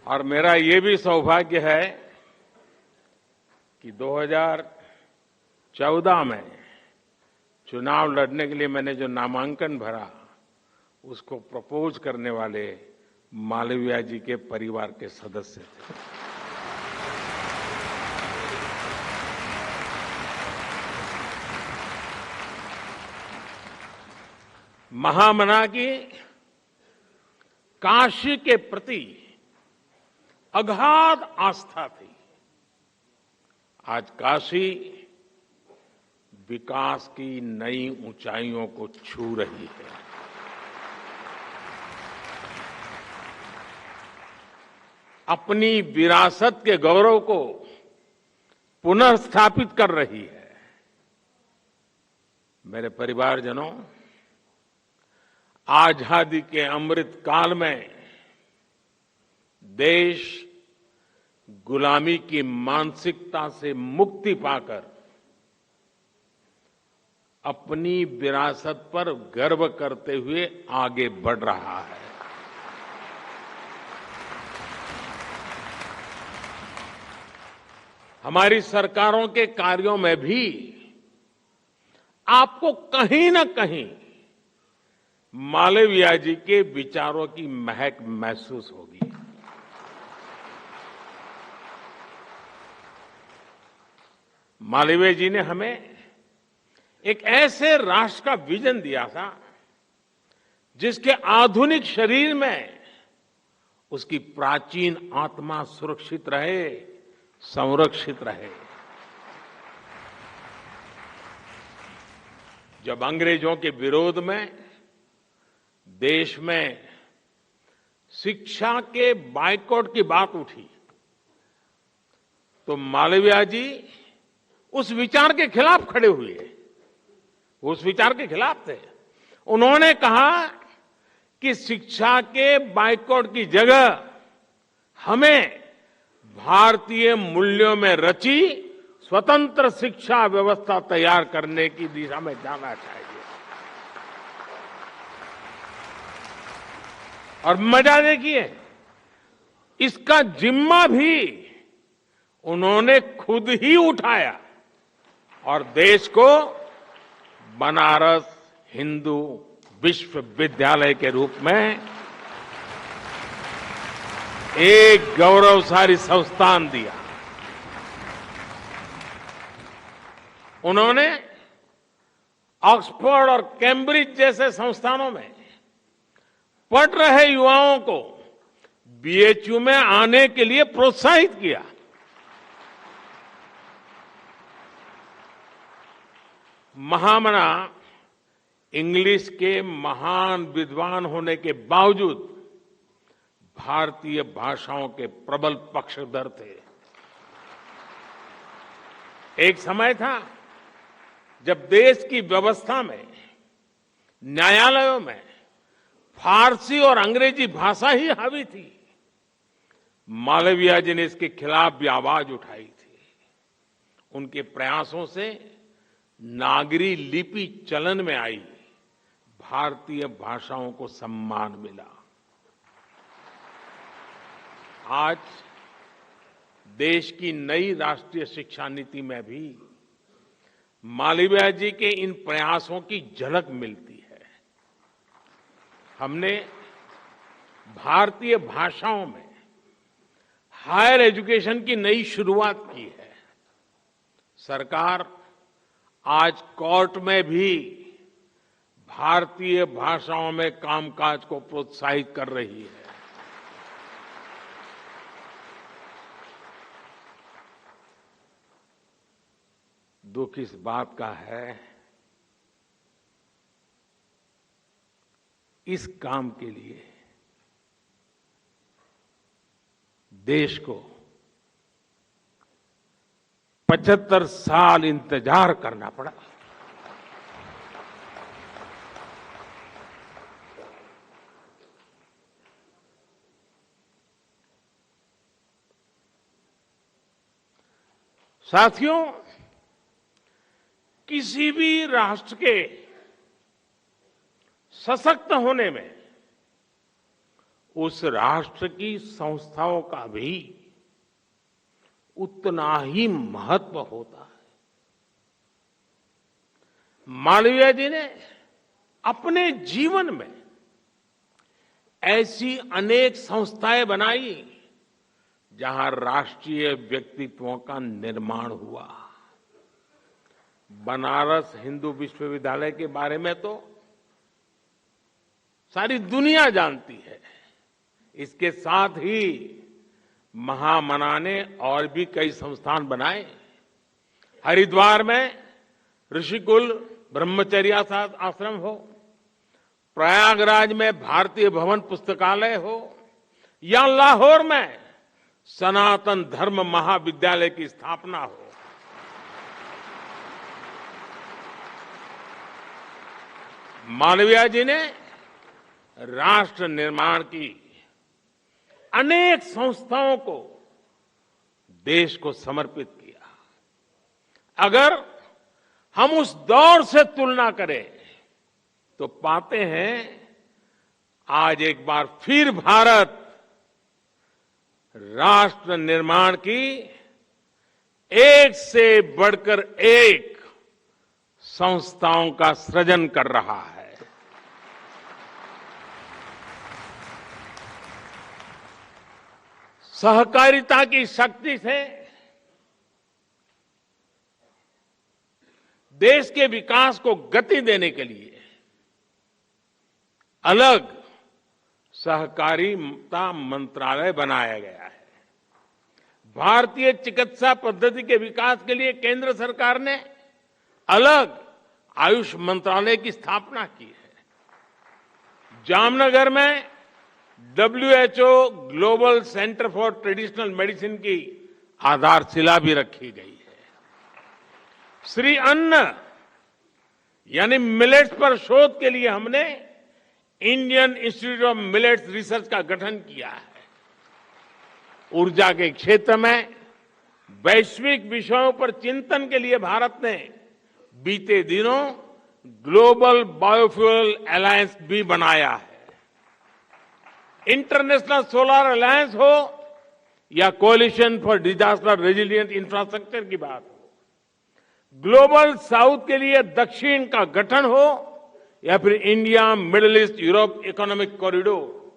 और मेरा ये भी सौभाग्य है कि 2014 में चुनाव लड़ने के लिए मैंने जो नामांकन भरा, उसको प्रपोज करने वाले मालवीय जी के परिवार के सदस्य थे। महामना की काशी के प्रति अगाध आस्था थी। आज काशी विकास की नई ऊंचाइयों को छू रही है। अपनी विरासत के गौरव को पुनर्स्थापित कर रही है। मेरे परिवारजनों, आजादी के अमृत काल में देश गुलामी की मानसिकता से मुक्ति पाकर अपनी विरासत पर गर्व करते हुए आगे बढ़ रहा है। हमारी सरकारों के कार्यों में भी आपको कहीं न कहीं मालवीय जी के विचारों की महक महसूस होगी। मालवीय जी ने हमें एक ऐसे राष्ट्र का विजन दिया था जिसके आधुनिक शरीर में उसकी प्राचीन आत्मा सुरक्षित रहे, संरक्षित रहे। जब अंग्रेजों के विरोध में देश में शिक्षा के बायकॉट की बात उठी, तो मालवीय जी उस विचार के खिलाफ खड़े हुए। वो उस विचार के खिलाफ थे। उन्होंने कहा कि शिक्षा के बायकॉट की जगह हमें भारतीय मूल्यों में रची स्वतंत्र शिक्षा व्यवस्था तैयार करने की दिशा में जाना चाहिए। और मजा देखिए, इसका जिम्मा भी उन्होंने खुद ही उठाया और देश को बनारस हिंदू विश्वविद्यालय के रूप में एक गौरवशाली संस्थान दिया। उन्होंने ऑक्सफोर्ड और कैम्ब्रिज जैसे संस्थानों में पढ़ रहे युवाओं को बीएचयू में आने के लिए प्रोत्साहित किया। महामना इंग्लिश के महान विद्वान होने के बावजूद भारतीय भाषाओं के प्रबल पक्षधर थे। एक समय था जब देश की व्यवस्था में, न्यायालयों में फारसी और अंग्रेजी भाषा ही हावी थी। मालवीय जी ने इसके खिलाफ भी आवाज उठाई थी। उनके प्रयासों से नागरी लिपि चलन में आई, भारतीय भाषाओं को सम्मान मिला। आज देश की नई राष्ट्रीय शिक्षा नीति में भी मालवीय जी के इन प्रयासों की झलक मिलती है। हमने भारतीय भाषाओं में हायर एजुकेशन की नई शुरुआत की है। सरकार आज कोर्ट में भी भारतीय भाषाओं में कामकाज को प्रोत्साहित कर रही है। दुख इस बात का है, इस काम के लिए देश को 75 साल इंतजार करना पड़ा। साथियों, किसी भी राष्ट्र के सशक्त होने में उस राष्ट्र की संस्थाओं का भी उतना ही महत्व होता है। मालवीय जी ने अपने जीवन में ऐसी अनेक संस्थाएं बनाई जहां राष्ट्रीय व्यक्तित्वों का निर्माण हुआ। बनारस हिंदू विश्वविद्यालय के बारे में तो सारी दुनिया जानती है। इसके साथ ही महामना ने और भी कई संस्थान बनाए। हरिद्वार में ऋषिकुल ब्रह्मचर्य आश्रम हो, प्रयागराज में भारतीय भवन पुस्तकालय हो, या लाहौर में सनातन धर्म महाविद्यालय की स्थापना हो। मालवीय जी ने राष्ट्र निर्माण की अनेक संस्थाओं को देश को समर्पित किया। अगर हम उस दौर से तुलना करें तो पाते हैं आज एक बार फिर भारत राष्ट्र निर्माण की एक से बढ़कर एक संस्थाओं का सृजन कर रहा है। सहकारिता की शक्ति से देश के विकास को गति देने के लिए अलग सहकारिता मंत्रालय बनाया गया है। भारतीय चिकित्सा पद्धति के विकास के लिए केंद्र सरकार ने अलग आयुष मंत्रालय की स्थापना की है। जामनगर में WHO global centre for traditional medicine की आधारशिला भी रखी गई है। श्री अन्न यानी मिलेट्स पर शोध के लिए हमने Indian institute of millets research का गठन किया है। ऊर्जा के क्षेत्र में वैश्विक विषयों पर चिंतन के लिए भारत ने बीते दिनों ग्लोबल बायोफ्यूल अलायंस भी बनाया है। इंटरनेशनल सोलर अलायंस हो या कोalition फॉर डिजास्टर रेजिलिएंट इंफ्रास्ट्रक्चर की बात हो, ग्लोबल साउथ के लिए दक्षिण का गठन हो या फिर India middle east Europe economic corridor,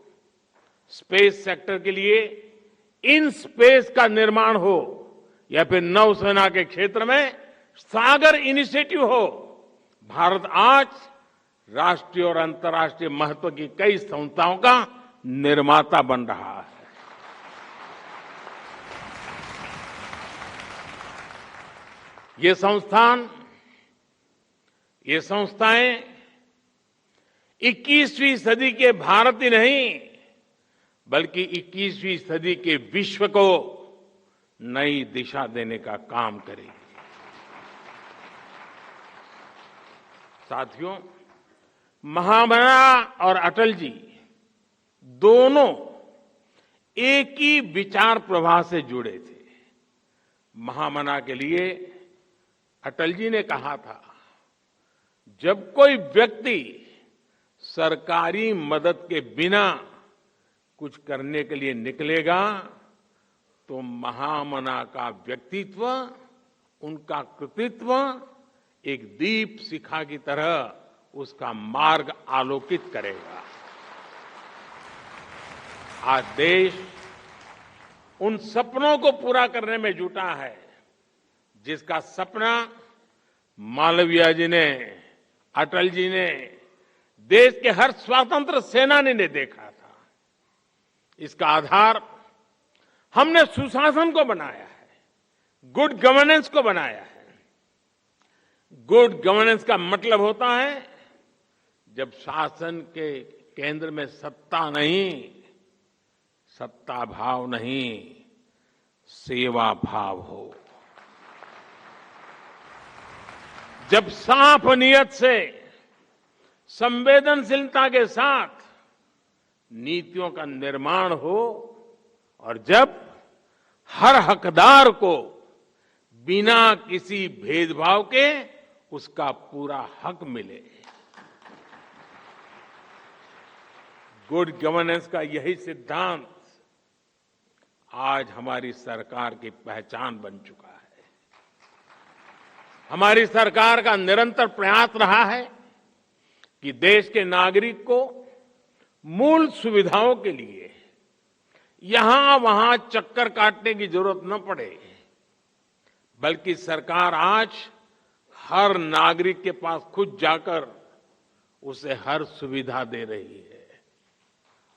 space sector के लिए इन स्पेस का निर्माण हो या फिर नौसेना के क्षेत्र में सागर इनिशिएटिव हो, भारत आज राष्ट्रीय और अंतर्राष्ट्रीय महत्व की कई संस्थाओं का निर्माता बन रहा है। ये संस्थाएं 21वीं सदी के भारत ही नहीं बल्कि 21वीं सदी के विश्व को नई दिशा देने का काम करेगी। साथियों, महामना और अटल जी दोनों एक ही विचार प्रवाह से जुड़े थे। महामना के लिए अटल जी ने कहा था, जब कोई व्यक्ति सरकारी मदद के बिना कुछ करने के लिए निकलेगा तो महामना का व्यक्तित्व, उनका कृतित्व एक दीप शिखा की तरह उसका मार्ग आलोकित करेगा। आज देश उन सपनों को पूरा करने में जुटा है जिसका सपना मालवीय जी ने, अटल जी ने, देश के हर स्वतंत्र सेनानी ने देखा था। इसका आधार हमने सुशासन को बनाया है, गुड गवर्नेंस को बनाया है। गुड गवर्नेंस का मतलब होता है जब शासन के केंद्र में सत्ता नहीं, सत्ता भाव नहीं, सेवा भाव हो। जब साफ नियत से, संवेदनशीलता के साथ नीतियों का निर्माण हो और जब हर हकदार को बिना किसी भेदभाव के उसका पूरा हक मिले। गुड गवर्नेंस का यही सिद्धांत आज हमारी सरकार की पहचान बन चुका है। हमारी सरकार का निरंतर प्रयास रहा है कि देश के नागरिक को मूल सुविधाओं के लिए यहां वहां चक्कर काटने की जरूरत न पड़े, बल्कि सरकार आज हर नागरिक के पास खुद जाकर उसे हर सुविधा दे रही है।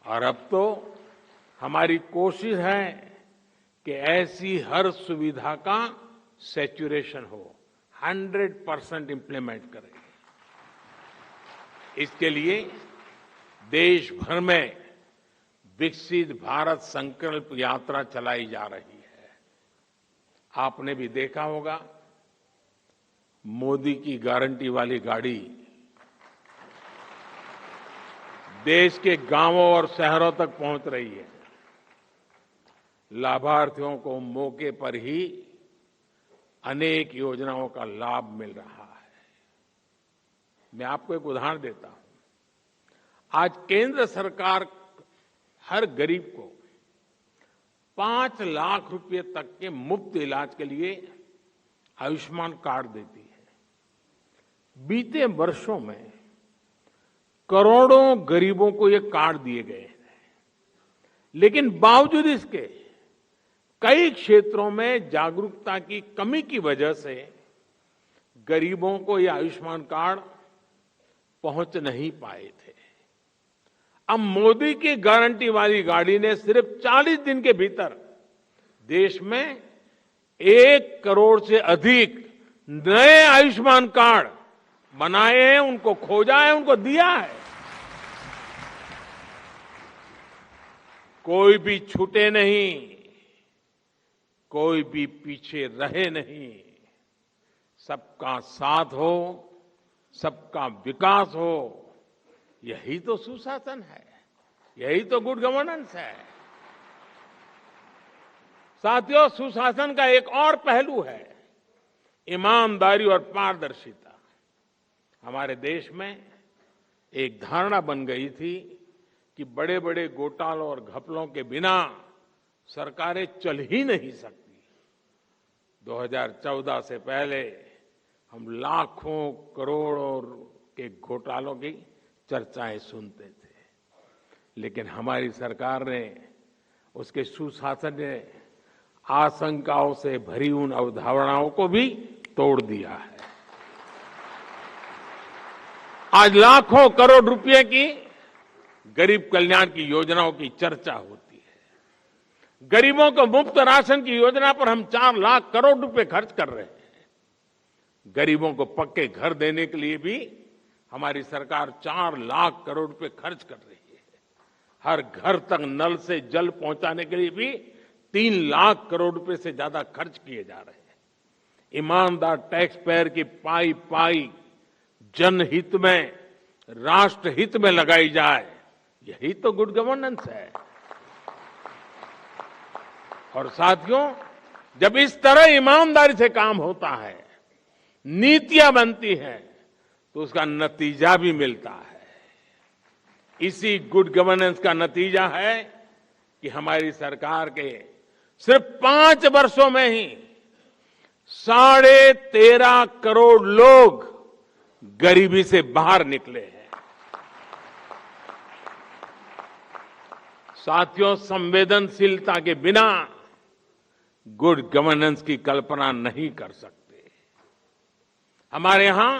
और अब तो हमारी कोशिश है कि ऐसी हर सुविधा का सैचुरेशन हो, 100% इंप्लीमेंट करें। इसके लिए देश भर में विकसित भारत संकल्प यात्रा चलाई जा रही है। आपने भी देखा होगा, मोदी की गारंटी वाली गाड़ी देश के गांवों और शहरों तक पहुंच रही है। लाभार्थियों को मौके पर ही अनेक योजनाओं का लाभ मिल रहा है। मैं आपको एक उदाहरण देता हूं। आज केंद्र सरकार हर गरीब को 5 लाख रुपए तक के मुफ्त इलाज के लिए आयुष्मान कार्ड देती है। बीते वर्षों में करोड़ों गरीबों को ये कार्ड दिए गए हैं, लेकिन बावजूद इसके कई क्षेत्रों में जागरूकता की कमी की वजह से गरीबों को ये आयुष्मान कार्ड पहुंच नहीं पाए थे। अब मोदी की गारंटी वाली गाड़ी ने सिर्फ 40 दिन के भीतर देश में 1 करोड़ से अधिक नए आयुष्मान कार्ड बनाए हैं, उनको खोजा है, उनको दिया है। कोई भी छूटे नहीं, कोई भी पीछे रहे नहीं। सबका साथ हो, सबका विकास हो, यही तो सुशासन है, यही तो गुड गवर्नेंस है। साथियों, सुशासन का एक और पहलू है ईमानदारी और पारदर्शिता। हमारे देश में एक धारणा बन गई थी कि बड़े बड़े घोटालों और घपलों के बिना सरकारें चल ही नहीं सकती। 2014 से पहले हम लाखों करोड़ों के घोटालों की चर्चाएं सुनते थे, लेकिन हमारी सरकार ने, उसके सुशासन ने आशंकाओं से भरी उन अवधारणाओं को भी तोड़ दिया है। आज लाखों करोड़ रुपए की गरीब कल्याण की योजनाओं की चर्चा होती है। गरीबों को मुफ्त राशन की योजना पर हम 4 लाख करोड़ रुपए खर्च कर रहे हैं। गरीबों को पक्के घर देने के लिए भी हमारी सरकार 4 लाख करोड़ रुपए खर्च कर रही है। हर घर तक नल से जल पहुंचाने के लिए भी 3 लाख करोड़ रुपए से ज्यादा खर्च किए जा रहे हैं। ईमानदार टैक्स पेयर की पाई पाई जनहित में, राष्ट्र हित में लगाई जाए, यही तो गुड गवर्नेंस है। और साथियों, जब इस तरह ईमानदारी से काम होता है, नीतियां बनती हैं, तो उसका नतीजा भी मिलता है। इसी गुड गवर्नेंस का नतीजा है कि हमारी सरकार के सिर्फ 5 वर्षों में ही 13.5 करोड़ लोग गरीबी से बाहर निकले हैं। साथियों, संवेदनशीलता के बिना गुड गवर्नेंस की कल्पना नहीं कर सकते। हमारे यहां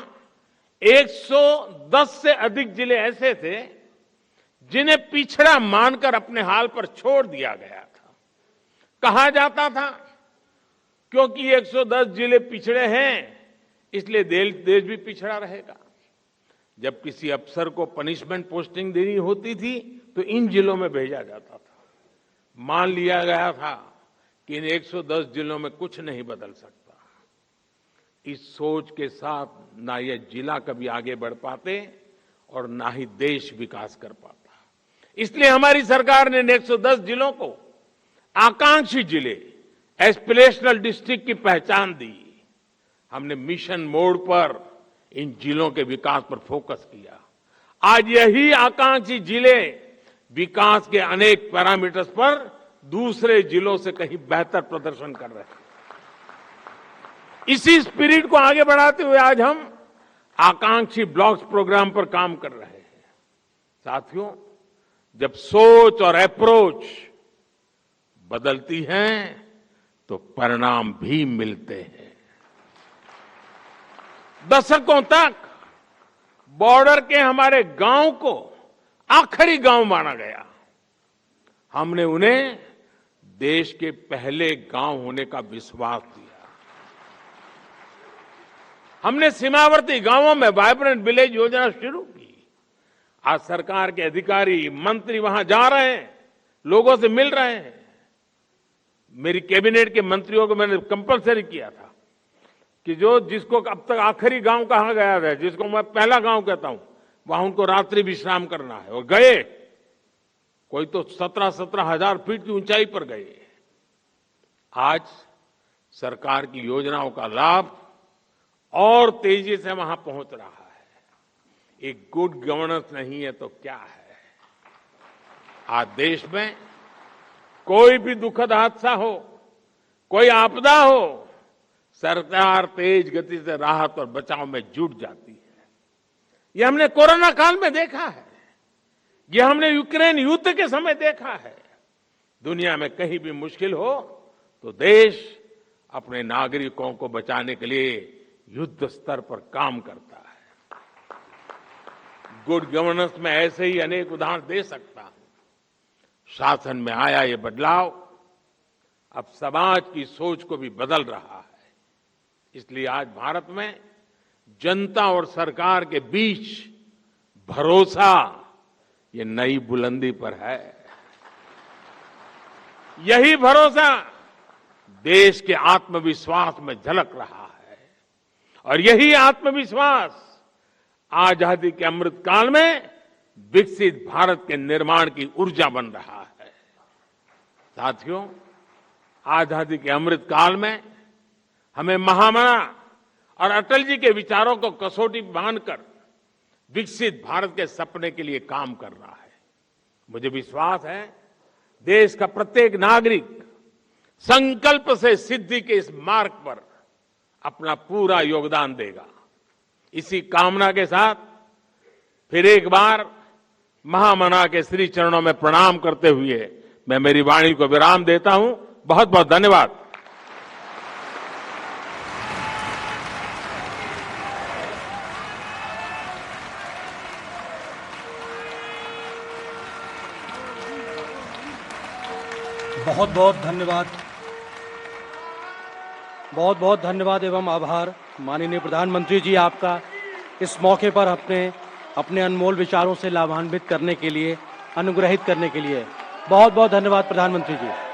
110 से अधिक जिले ऐसे थे जिन्हें पिछड़ा मानकर अपने हाल पर छोड़ दिया गया था। कहा जाता था क्योंकि 110 जिले पिछड़े हैं, इसलिए देश भी पिछड़ा रहेगा। जब किसी अफसर को पनिशमेंट पोस्टिंग देनी होती थी तो इन जिलों में भेजा जाता था। मान लिया गया था कि इन 110 जिलों में कुछ नहीं बदल सकता। इस सोच के साथ ना यह जिला कभी आगे बढ़ पाते और ना ही देश विकास कर पाता। इसलिए हमारी सरकार ने 110 जिलों को आकांक्षी जिले, एस्पिरेशनल डिस्ट्रिक्ट की पहचान दी। हमने मिशन मोड पर इन जिलों के विकास पर फोकस किया। आज यही आकांक्षी जिले विकास के अनेक पैरामीटर्स पर दूसरे जिलों से कहीं बेहतर प्रदर्शन कर रहे हैं। इसी स्पिरिट को आगे बढ़ाते हुए आज हम आकांक्षी ब्लॉक्स प्रोग्राम पर काम कर रहे हैं। साथियों, जब सोच और अप्रोच बदलती है तो परिणाम भी मिलते हैं। दशकों तक बॉर्डर के हमारे गांव को आखिरी गांव माना गया। हमने उन्हें देश के पहले गांव होने का विश्वास दिया। हमने सीमावर्ती गांवों में वाइब्रेंट विलेज योजना शुरू की। आज सरकार के अधिकारी, मंत्री वहां जा रहे हैं, लोगों से मिल रहे हैं। मेरी कैबिनेट के मंत्रियों को मैंने कंपलसरी किया था कि जिसको अब तक आखिरी गांव कहा गया है, जिसको मैं पहला गांव कहता हूं, वहां उनको रात्रि विश्राम करना है। और गए, कोई तो 17 हजार फीट की ऊंचाई पर गए। आज सरकार की योजनाओं का लाभ और तेजी से वहां पहुंच रहा है। एक गुड गवर्नेंस नहीं है तो क्या है? आज देश में कोई भी दुखद हादसा हो, कोई आपदा हो, सरकार तेज गति से राहत और बचाव में जुट जाती है। यह हमने कोरोना काल में देखा है, यह हमने यूक्रेन युद्ध के समय देखा है। दुनिया में कहीं भी मुश्किल हो तो देश अपने नागरिकों को बचाने के लिए युद्ध स्तर पर काम करता है। गुड गवर्नेंस में ऐसे ही अनेक उदाहरण दे सकता हूं। शासन में आया ये बदलाव अब समाज की सोच को भी बदल रहा है। इसलिए आज भारत में जनता और सरकार के बीच भरोसा ये नई बुलंदी पर है। यही भरोसा देश के आत्मविश्वास में झलक रहा है और यही आत्मविश्वास आजादी के अमृत काल में विकसित भारत के निर्माण की ऊर्जा बन रहा है। साथियों, आजादी के अमृत काल में हमें महामना और अटल जी के विचारों को कसौटी बांधकर विकसित भारत के सपने के लिए काम करना है। मुझे विश्वास है देश का प्रत्येक नागरिक संकल्प से सिद्धि के इस मार्ग पर अपना पूरा योगदान देगा। इसी कामना के साथ फिर एक बार महामना के श्री चरणों में प्रणाम करते हुए मैं मेरी वाणी को विराम देता हूं। बहुत बहुत धन्यवाद। बहुत बहुत धन्यवाद, बहुत बहुत धन्यवाद एवं आभार माननीय प्रधानमंत्री जी आपका इस मौके पर अपने अनमोल विचारों से लाभान्वित करने के लिए, अनुग्रहित करने के लिए। बहुत बहुत धन्यवाद प्रधानमंत्री जी।